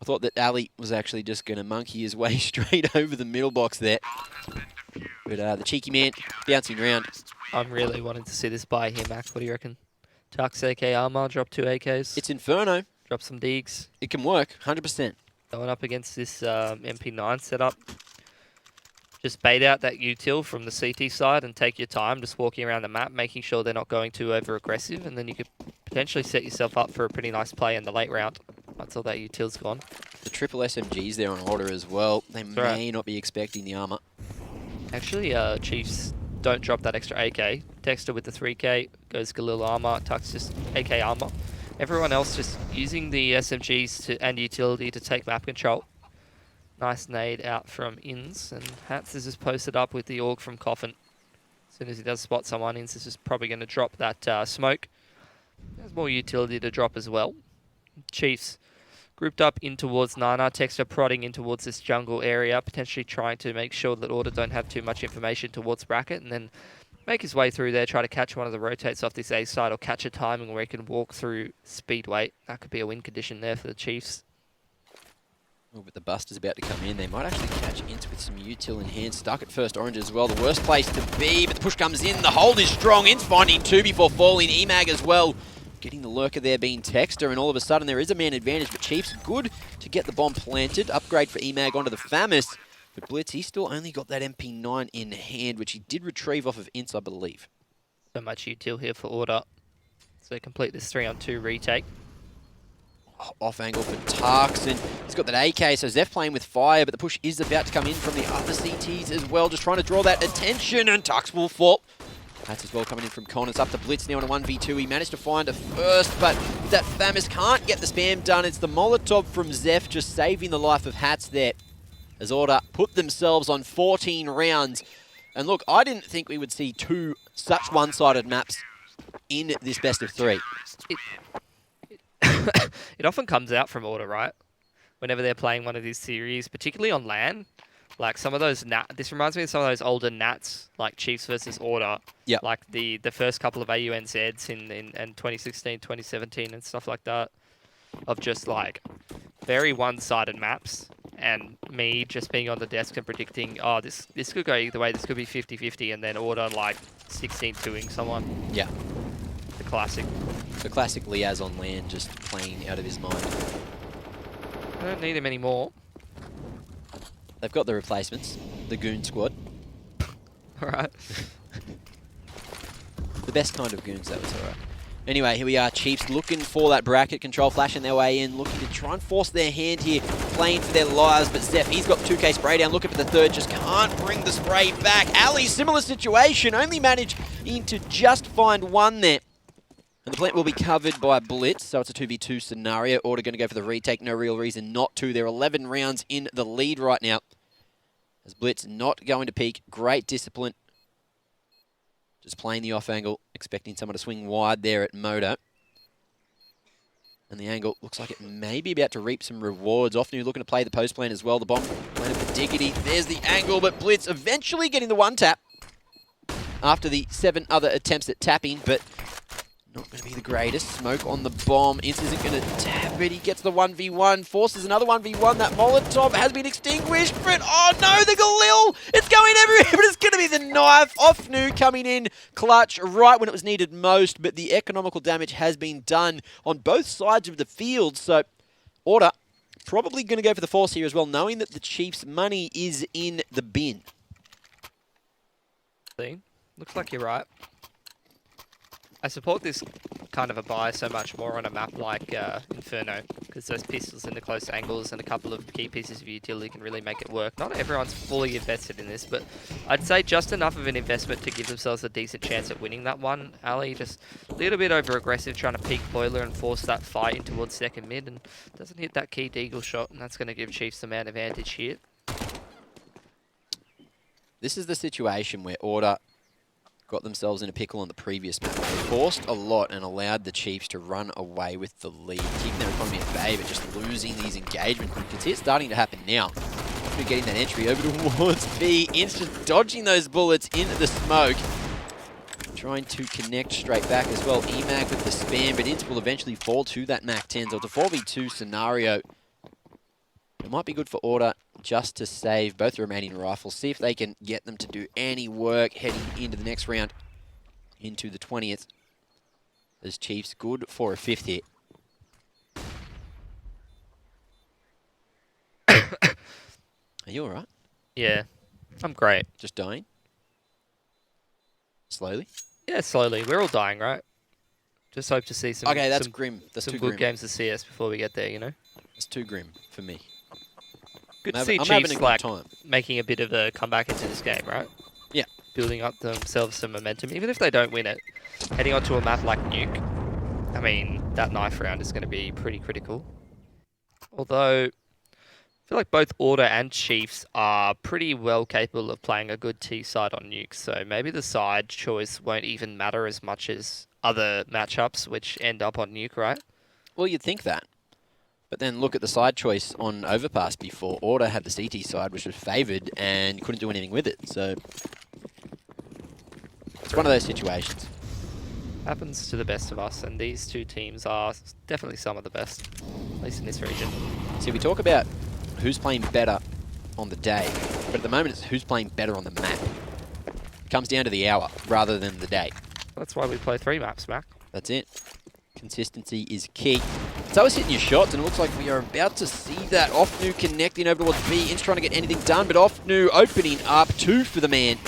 I thought that Ali was actually just going to monkey his way straight over the middle box there. But the cheeky man bouncing around. I'm really wanting to see this buy here, Mac. What do you reckon? Tux AK armor, drop 2 AKs. It's Inferno. Drop some digs. It can work, 100%. Going up against this MP9 setup. Just bait out that util from the CT side and take your time, just walking around the map, making sure they're not going too over-aggressive, and then you could potentially set yourself up for a pretty nice play in the late round once all that util's gone. The triple SMGs there on Order as well. They may not be expecting the armor. Actually, Chiefs don't drop that extra AK. Texter with the 3K, goes Galil armor, Tux just AK armor. Everyone else just using the SMGs and utility to take map control. Nice nade out from Inns, and Hats is just posted up with the AUG from Coffin. As soon as he does spot someone, Inns is just probably going to drop that smoke. There's more utility to drop as well. Chiefs grouped up in towards Nana. Texter prodding in towards this jungle area, potentially trying to make sure that Order don't have too much information towards bracket, and then make his way through there, try to catch one of the rotates off this A side, or catch a timing where he can walk through speedway. That could be a win condition there for the Chiefs. Oh, but the bust is about to come in. They might actually catch Int with some util in hand. Stuck at first orange as well. The worst place to be, but the push comes in. The hold is strong. Int's finding 2 before falling. EMAG as well. Getting the lurker there being Texter, and all of a sudden there is a man advantage, but Chiefs good to get the bomb planted. Upgrade for EMAG onto the Famous. But Blitz, he's still only got that MP9 in hand, which he did retrieve off of Ints, I believe. So much util here for Order. So they complete this 3-on-2 retake. Off angle for Tarks, and he's got that AK, so Zeph playing with fire, but the push is about to come in from the other CTs as well, just trying to draw that attention, and Tarks will fall. That's as well coming in from Connors up to Blitz now on a 1v2. He managed to find a first, but that Famis can't get the spam done. It's the Molotov from Zeph just saving the life of Hats there, as Order put themselves on 14 rounds. And look, I didn't think we would see two such one-sided maps in this best of three. It often comes out from Order, right? Whenever they're playing one of these series, particularly on LAN, like some of those this reminds me of some of those older Nats, like Chiefs versus Order. Yeah. Like the first couple of AUNZs in 2016, 2017 and stuff like that, of just like very one-sided maps, and me just being on the desk and predicting, oh, this could go either way, this could be 50-50, and then Order like 16-2ing someone. Yeah. The classic. The classic Liaz on land, just playing out of his mind. I don't need him anymore. They've got the replacements, the Goon Squad. Alright. The best kind of goons, that was alright. Anyway, here we are, Chiefs looking for that bracket control, flashing their way in, looking to try and force their hand here, playing for their lives, but Zeph, he's got 2k spray down, looking for the third, just can't bring the spray back. Ali, similar situation, only managed to just find one there. And the plant will be covered by Blitz, so it's a 2v2 scenario. Order going to go for the retake, no real reason not to. They're 11 rounds in the lead right now. As Blitz not going to peek, great discipline. Just playing the off angle, expecting someone to swing wide there at Moto. And the angle looks like it may be about to reap some rewards. Offnu looking to play the post plan as well. The bomb planted for Diggity. There's the angle, but Blitz eventually getting the one tap after the 7 other attempts at tapping, but not going to be the greatest. Smoke on the bomb. Ince isn't going to tap it. He gets the 1v1. Forces another 1v1. That Molotov has been extinguished. But, oh no, the Galil! It's going everywhere, but it's going to be the knife. Offnu coming in clutch right when it was needed most. But the economical damage has been done on both sides of the field. So, Order probably going to go for the force here as well, knowing that the Chiefs' money is in the bin. Looks like you're right. I support this kind of a buy so much more on a map like Inferno, because those pistols in the close angles and a couple of key pieces of utility can really make it work. Not everyone's fully invested in this, but I'd say just enough of an investment to give themselves a decent chance at winning that one. Ali just a little bit over-aggressive, trying to peek Boiler and force that fight in towards second mid, and doesn't hit that key deagle shot, and that's going to give Chiefs the man advantage here. This is the situation where Order got themselves in a pickle on the previous map. They forced a lot and allowed the Chiefs to run away with the lead, keeping their economy at bay, but just losing these engagements. You can see it starting to happen now. After getting that entry over towards B, Ince just dodging those bullets into the smoke. Trying to connect straight back as well. EMAG with the spam, but Ince will eventually fall to that Mac 10. So it's a 4v2 scenario. It might be good for Order just to save both the remaining rifles, see if they can get them to do any work heading into the next round, into the 20th. As Chiefs good for a 5th hit. Are you alright? Yeah, I'm great. Just dying? Slowly? Yeah, slowly. We're all dying, right? Just hope to see some. Okay, that's grim. That's some too good grim. games of CS before we get there, you know. It's too grim for me. Good I'm to see having a Chiefs good like time. making a bit of a comeback into this game, right? Yeah. Building up themselves some momentum, even if they don't win it. Heading onto a map like Nuke, I mean, that knife round is going to be pretty critical. Although, I feel like both Order and Chiefs are pretty well capable of playing a good T side on Nuke, so maybe the side choice won't even matter as much as other matchups which end up on Nuke, right? Well, you'd think that. But then look at the side choice on Overpass before. Order had the CT side, which was favoured, and couldn't do anything with it. So it's one of those situations. Happens to the best of us, and these two teams are definitely some of the best, at least in this region. See, we talk about who's playing better on the day, but at the moment it's who's playing better on the map. It comes down to the hour rather than the day. That's why we play 3 maps, Mac. That's it. Consistency is key. So I was hitting your shots, and it looks like we are about to see that. Offnu connecting over towards B. Ince trying to get anything done, but Offnu opening up 2 for the man.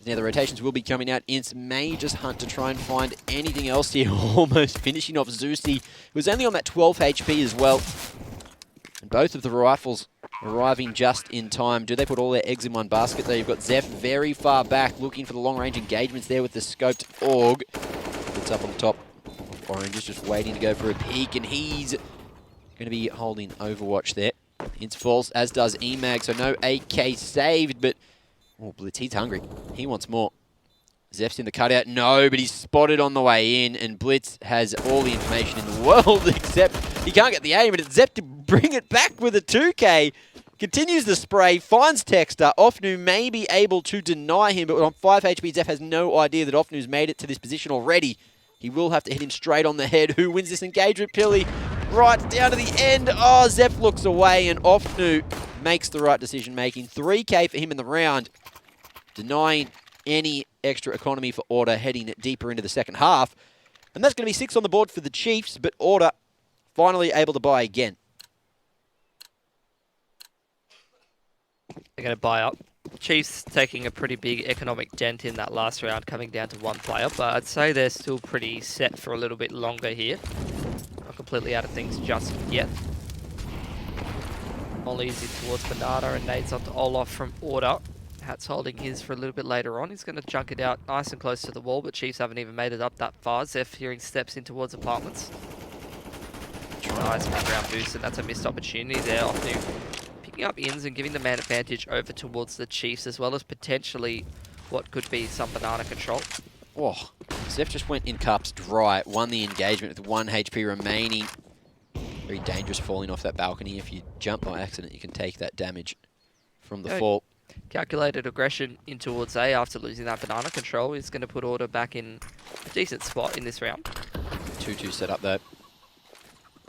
Now the rotations will be coming out. Ince may just hunt to try and find anything else here. Almost finishing off Zeusy, who was only on that 12 HP as well. And both of the rifles arriving just in time. Do they put all their eggs in one basket though? You've got Zeph very far back looking for the long-range engagements there with the scoped AUG. It's up on the top. Orange is just waiting to go for a peek, and he's going to be holding Overwatch there. Ince falls, as does Emag, so no 8k saved, but oh, Blitz, he's hungry. He wants more. Zeph's in the cutout. No, but he's spotted on the way in, and Blitz has all the information in the world, except he can't get the aim, and it's Zeph to bring it back with a 2k. Continues the spray, finds Texter. Offnu may be able to deny him, but on 5 HP, Zeph has no idea that Offnu's made it to this position already. He will have to hit him straight on the head. Who wins this engagement? Pilly, right down to the end. Oh, Zeph looks away, and Offnu makes the right decision, making 3k for him in the round, denying any extra economy for Order heading deeper into the second half. And that's going to be 6 on the board for the Chiefs, but Order finally able to buy again. They're going to buy up. Chiefs taking a pretty big economic dent in that last round, coming down to 1 player, but I'd say they're still pretty set for a little bit longer here. Not completely out of things just yet. Molly's in towards Banana and nades onto Olaf from Order. Hat's holding his for a little bit later on. He's going to junk it out nice and close to the wall, but Chiefs haven't even made it up that far. Zeph hearing steps in towards apartments. Nice background boost, and that's a missed opportunity there. Offnu picking up ins and giving the man advantage over towards the Chiefs, as well as potentially what could be some Banana control. Oh, Zeph just went in cups dry, won the engagement with 1 HP remaining. Very dangerous falling off that balcony. If you jump by accident, you can take that damage from the fall. Calculated aggression in towards A after losing that Banana control is going to put Order back in a decent spot in this round. 2-2 set up though.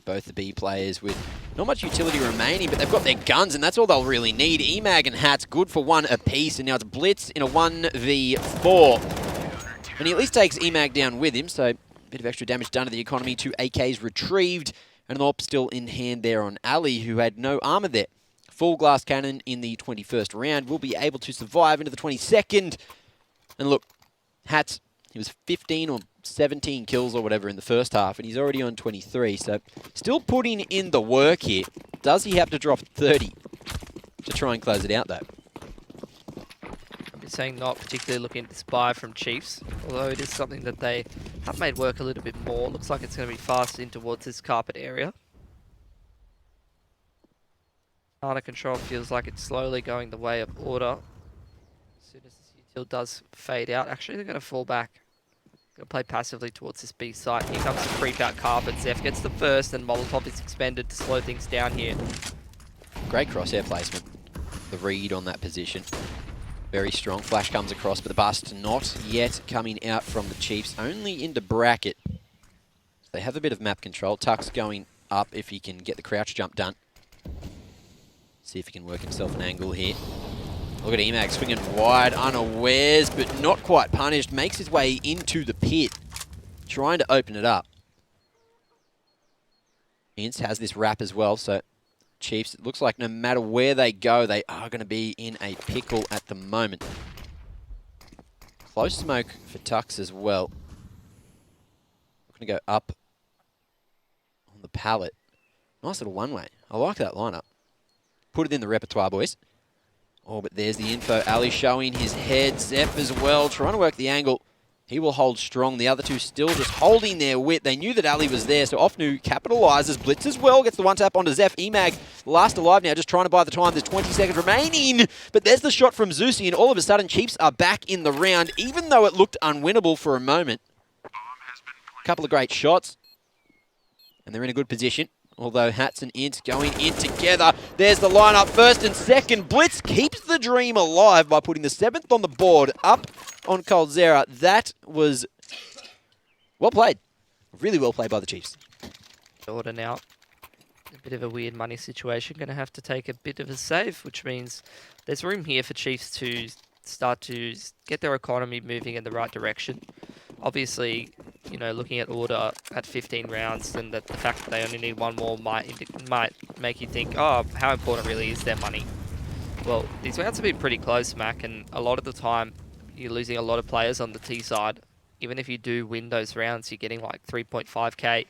Both the B players with not much utility remaining, but they've got their guns, and that's all they'll really need. Emag and Hat's good for 1 apiece, and now it's Blitz in a 1v4. And he at least takes Emag down with him, so a bit of extra damage done to the economy. 2 AKs retrieved, and an AWP still in hand there on Ali, who had no armor there. Full glass cannon in the 21st round, will be able to survive into the 22nd. And look, Hat's, he was 15 or 17 kills or whatever in the first half, and he's already on 23, so still putting in the work here. Does he have to drop 30 to try and close it out though? I've been saying not particularly looking to spy from Chiefs, although it is something that they have made work a little bit more. Looks like it's going to be fast in towards this carpet area. Banana control feels like it's slowly going the way of Order. As soon as this util does fade out, actually they're going to fall back. Going to play passively towards this B site. Here comes the creep out carpet. Zeph gets the first, and Molotov is expended to slow things down here. Great crosshair placement. The read on that position. Very strong. Flash comes across, but the bust not yet coming out from the Chiefs. Only into bracket. So they have a bit of map control. Tuck's going up if he can get the crouch jump done. See if he can work himself an angle here. Look at Emag swinging wide, unawares, but not quite punished. Makes his way into the pit, trying to open it up. Ince has this wrap as well, so Chiefs, it looks like no matter where they go, they are going to be in a pickle at the moment. Close smoke for Tux as well. Going to go up on the pallet. Nice little one-way. I like that lineup. Put it in the repertoire, boys. Oh, but there's the info. Ali showing his head. Zeph as well, trying to work the angle. He will hold strong. The other two still just holding their wit. They knew that Ali was there, so Offnu capitalizes. Blitz as well, gets the one-tap onto Zeph. Emag, last alive now, just trying to buy the time. There's 20 seconds remaining. But there's the shot from Zeusy, and all of a sudden, Chiefs are back in the round, even though it looked unwinnable for a moment. A couple of great shots, and they're in a good position. Although Hats and Int going in together. There's the lineup, first and second. Blitz keeps the dream alive by putting the 7th on the board up on Coldzera. That was well played. Really well played by the Chiefs. Order now. A bit of a weird money situation. Going to have to take a bit of a save, which means there's room here for Chiefs to start to get their economy moving in the right direction. Obviously, you know, looking at Order at 15 rounds, and that the fact that they only need 1 more might make you think, oh, how important really is their money? Well, these rounds have been pretty close, Mac, and a lot of the time, you're losing a lot of players on the T side. Even if you do win those rounds, you're getting like 3.5k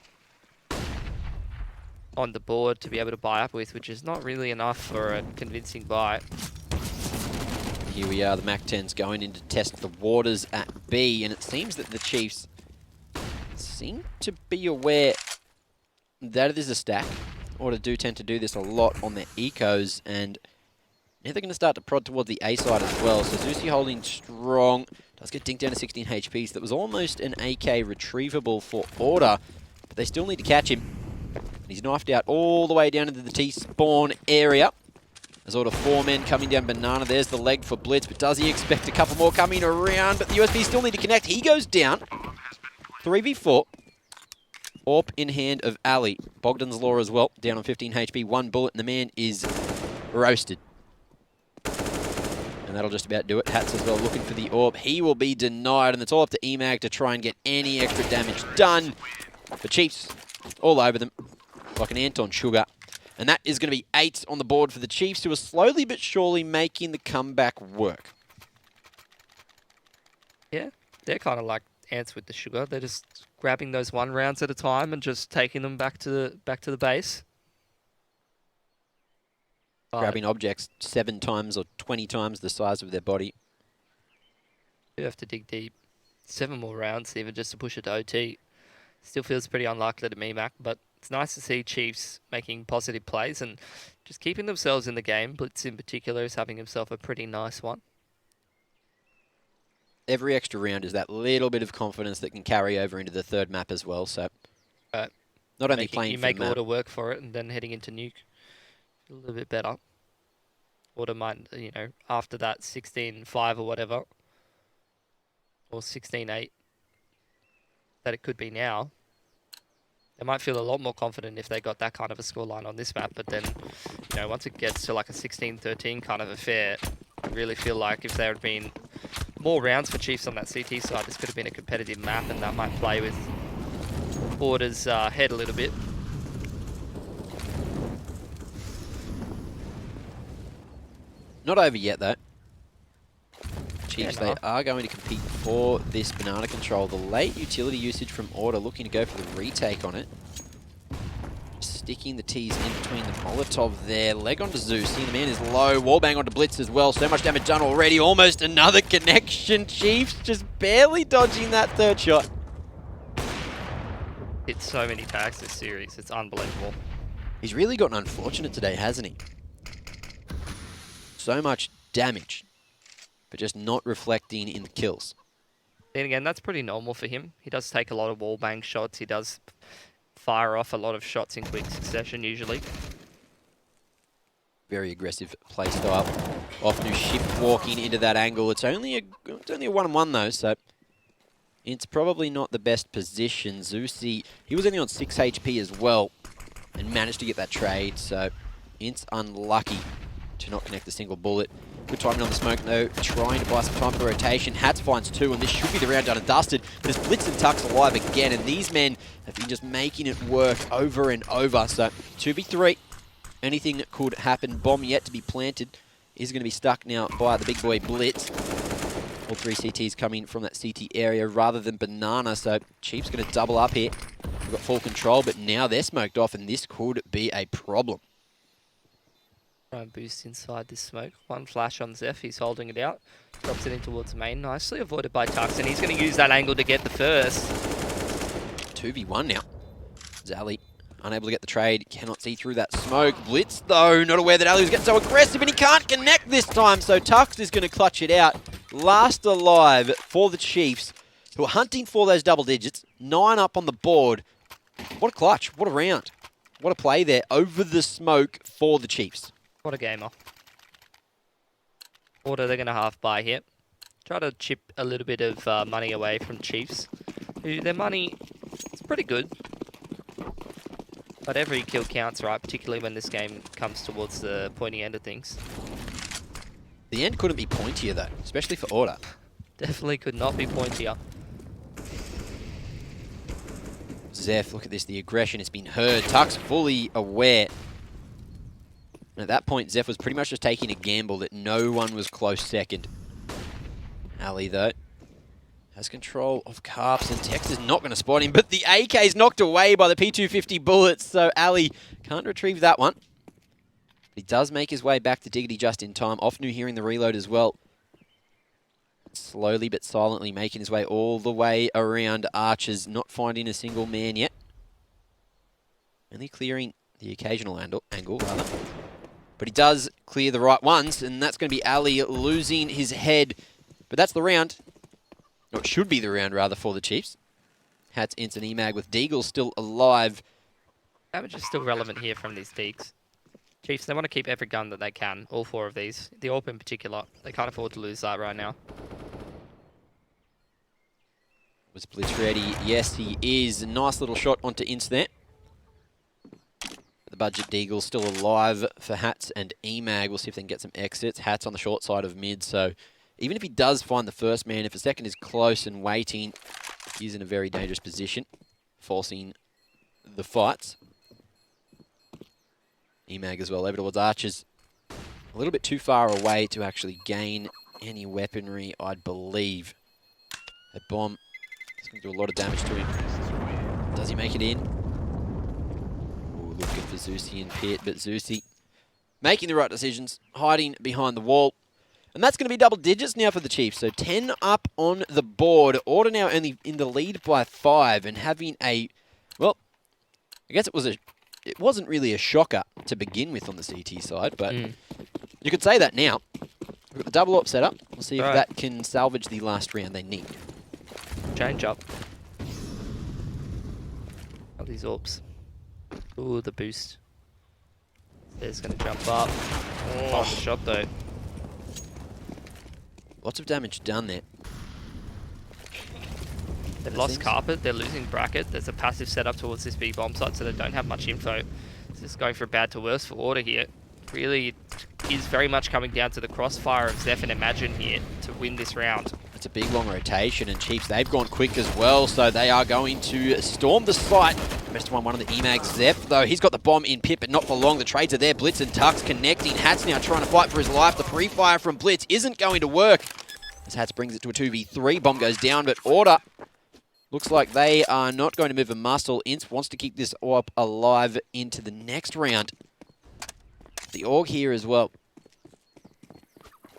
on the board to be able to buy up with, which is not really enough for a convincing buy. Here we are, the MAC-10's going in to test the waters at B, and it seems that the Chiefs seem to be aware that it is a stack. Order do tend to do this a lot on their ecos, and now they're going to start to prod towards the A side as well. So Zusi holding strong, does get dinked down to 16 HP, so that was almost an AK retrievable for Order, but they still need to catch him. And he's knifed out all the way down into the T-spawn area. There's Order 4 men coming down Banana. There's the leg for Blitz, but does he expect a couple more coming around? But the USB still need to connect. He goes down. 3v4. AWP in hand of Ali. Bogdan's Law as well, down on 15 HP. 1 bullet, and the man is roasted. And that'll just about do it. Hats as well looking for the AWP. He will be denied, and it's all up to EMAG to try and get any extra damage done. The Chiefs all over them, like an ant on sugar. And that is going to be 8 on the board for the Chiefs, who are slowly but surely making the comeback work. Yeah, they're kind of like ants with the sugar. They're just grabbing those 1 rounds at a time and just taking them back to the base. Grabbing objects 7 times or 20 times the size of their body. You have to dig deep. 7 more rounds even just to push it to OT. Still feels pretty unlikely to me, Mac, but it's nice to see Chiefs making positive plays and just keeping themselves in the game. Blitz in particular is having himself a pretty nice one. Every extra round is that little bit of confidence that can carry over into the third map as well. So, not only playing you for make the map. Order work for it, and then heading into Nuke a little bit better. Order might, you know, after that 16-5 or whatever, or 16-8 that it could be now. They might feel a lot more confident if they got that kind of a scoreline on this map, but then, you know, once it gets to like a 16-13 kind of affair, I really feel like if there had been more rounds for Chiefs on that CT side, this could have been a competitive map, and that might play with Order's head a little bit. Not over yet, though. Chiefs, Yeah, they are going to compete for this banana control. The late utility usage from Order, looking to go for the retake on it. Sticking the T's in between the Molotov there. Leg onto Zeus. The man is low. Wallbang onto Blitz as well. So much damage done already. Almost another connection. Chiefs just barely dodging that third shot. Hit so many tags this series. It's unbelievable. He's really gotten unfortunate today, hasn't he? So much damage, but just not reflecting in the kills. Then again, that's pretty normal for him. He does take a lot of wallbang shots. He does fire off a lot of shots in quick succession usually. Very aggressive play style. Off new shift walking into that angle. It's only a 1-on-1 though, so it's probably not the best position. Zusi, he was only on 6 HP as well and managed to get that trade, so it's unlucky to not connect a single bullet. Good timing on the smoke though, trying to buy some time for rotation. Hats finds 2, and this should be the round done and dusted. But it's Blitz and Tuck's alive again, and these men have been just making it work over and over. So 2v3, anything that could happen. Bomb yet to be planted is going to be stuck now by the big boy Blitz. All 3 CTs coming from that CT area rather than Banana, so Chiefs going to double up here. We've got full control, but now they're smoked off, and this could be a problem. Try and boost inside this smoke. 1 flash on Zeph, he's holding it out. Drops it in towards main. Nicely avoided by Tux, and he's going to use that angle to get the first. 2v1 now. Zali unable to get the trade, cannot see through that smoke. Blitz though, not aware that Ali was getting so aggressive, and he can't connect this time, so Tux is going to clutch it out. Last alive for the Chiefs, who are hunting for those double digits. 9 up on the board. What a clutch, what a round. What a play there over the smoke for the Chiefs. What a gamer. Order, they're going to half buy here. Try to chip a little bit of money away from Chiefs. Their money is pretty good. But every kill counts, right? Particularly when this game comes towards the pointy end of things. The end couldn't be pointier though, especially for Order. Definitely could not be pointier. Zeph, look at this, the aggression has been heard. Tuck's fully aware. And at that point, Zeph was pretty much just taking a gamble that no one was close second. Ali, though, has control of Carps, and Tex is not going to spot him, but the AK is knocked away by the P250 bullets, so Ali can't retrieve that one. He does make his way back to Diggity just in time. Ofnu hearing the reload as well. Slowly but silently making his way all the way around Archers, not finding a single man yet. Only clearing the occasional angle, rather. But he does clear the right ones, and that's going to be Ali losing his head. But that's the round. Or it should be the round, rather, for the Chiefs. Hats, Ints, and EMAG with Deagle still alive. Damage is still relevant here from these Deags. Chiefs, they want to keep every gun that they can, all 4 of these. The AWP in particular, they can't afford to lose that right now. Was Blitz ready? Yes, he is. A nice little shot onto Ints there. The budget Deagle still alive for Hats and EMAG. We'll see if they can get some exits. Hats on the short side of mid, so even if he does find the first man, if a second is close and waiting, he's in a very dangerous position, forcing the fights. EMAG as well, over towards Archers. A little bit too far away to actually gain any weaponry, I'd believe. That bomb is going to do a lot of damage to him. Does he make it in? Ooh, looking for Zeusy and Pit, but Zeusy making the right decisions, hiding behind the wall. And that's going to be double digits now for the Chiefs. So 10 up on the board. Order now only in the lead by 5 and having a, well, I guess it wasn't really a shocker to begin with on the CT side, but you could say that now. We've got the double AWP set up. We'll see if that can salvage the last round they need. Change up. Oh, these AWPs. Ooh, the boost. There's going to jump up. Oh, the shot though. Lots of damage done there. They've lost carpet, they're losing bracket. There's a passive setup towards this B bomb site, so they don't have much info. This is going for bad to worse for Order here. Really is very much coming down to the crossfire of Zeph and Imagine here to win this round. It's a big long rotation, and Chiefs, they've gone quick as well, so they are going to storm the site. Best one of the EMAG Zeph, though. He's got the bomb in pit, but not for long. The trades are there. Blitz and Tux connecting. Hats now trying to fight for his life. The pre-fire from Blitz isn't going to work. As Hats brings it to a 2v3. Bomb goes down, but Order looks like they are not going to move a muscle. Ince wants to keep this AWP alive into the next round. The AUG here as well.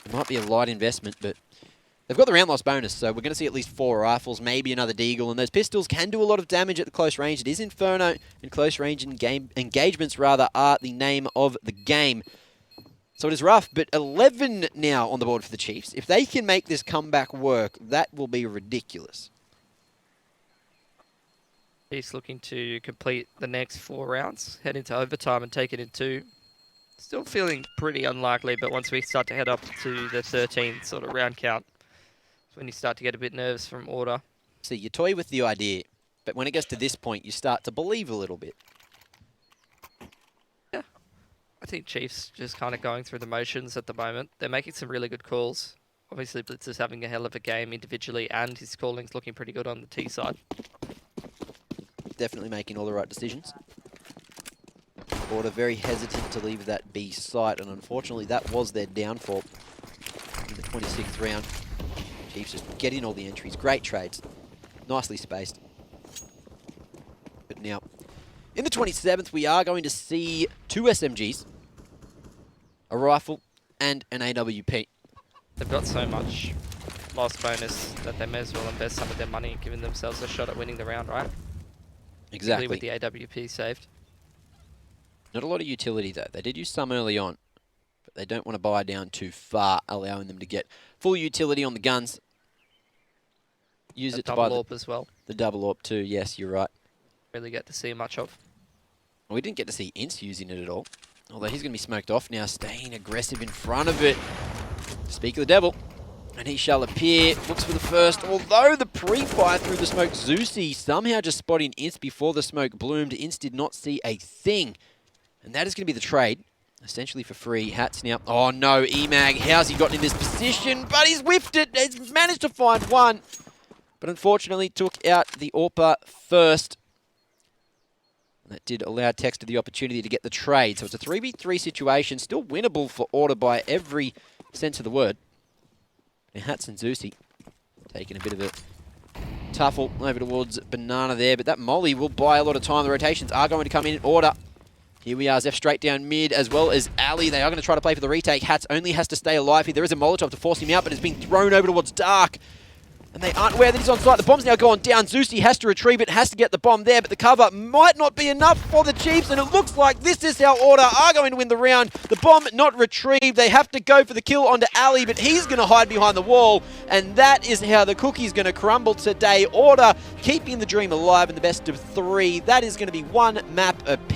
It might be a light investment, but they've got the round loss bonus, so we're going to see at least 4 rifles, maybe another Deagle, and those pistols can do a lot of damage at the close range. It is Inferno, and close range engagements rather are the name of the game. So it is rough, but 11 now on the board for the Chiefs. If they can make this comeback work, that will be ridiculous. He's looking to complete the next 4 rounds, head into overtime and take it in 2. Still feeling pretty unlikely, but once we start to head up to the 13th sort of round count, that's when you start to get a bit nervous from Order. See, you toy with the idea, but when it gets to this point, you start to believe a little bit. Yeah. I think Chiefs just kind of going through the motions at the moment. They're making some really good calls. Obviously, Blitz is having a hell of a game individually, and his calling's looking pretty good on the T side. Definitely making all the right decisions. Order very hesitant to leave that B site, and unfortunately that was their downfall in the 26th round. Chiefs just getting all the entries. Great trades. Nicely spaced. But now, in the 27th, we are going to see 2 SMGs, a rifle, and an AWP. They've got so much loss bonus that they may as well invest some of their money, giving themselves a shot at winning the round, right? Exactly. With the AWP saved. Not a lot of utility, though. They did use some early on, but they don't want to buy down too far, allowing them to get full utility on the guns. Use it to buy double AWP as well. The double AWP too, yes, you're right. Really get to see much of. Well, we didn't get to see Ince using it at all. Although he's going to be smoked off now, staying aggressive in front of it. Speak of the devil. And he shall appear. Looks for the first. Although the pre-fire through the smoke, Zeusy somehow just spotting Ince before the smoke bloomed. Ince did not see a thing. And that is going to be the trade. Essentially for free. Hats now. Oh no, EMAG. How's he gotten in this position? But he's whiffed it. He's managed to find one. But unfortunately took out the AWPer first. And that did allow Tex the opportunity to get the trade. So it's a 3v3 situation. Still winnable for Order by every sense of the word. Now Hats and Zeusy taking a bit of a tuffle over towards Banana there, but that molly will buy a lot of time. The rotations are going to come in order. Here we are, Zeph straight down mid, as well as Ali. They are going to try to play for the retake. Hats only has to stay alive here. There is a Molotov to force him out, but it's been thrown over towards Dark. And they aren't aware that he's on site. The bomb's now gone down. Zeusy has to retrieve it, has to get the bomb there, but the cover might not be enough for the Chiefs, and it looks like this is how Order are going to win the round. The bomb not retrieved. They have to go for the kill onto Ali, but he's going to hide behind the wall, and that is how the cookie's going to crumble today. Order keeping the dream alive in the best of 3. That is going to be one map apiece.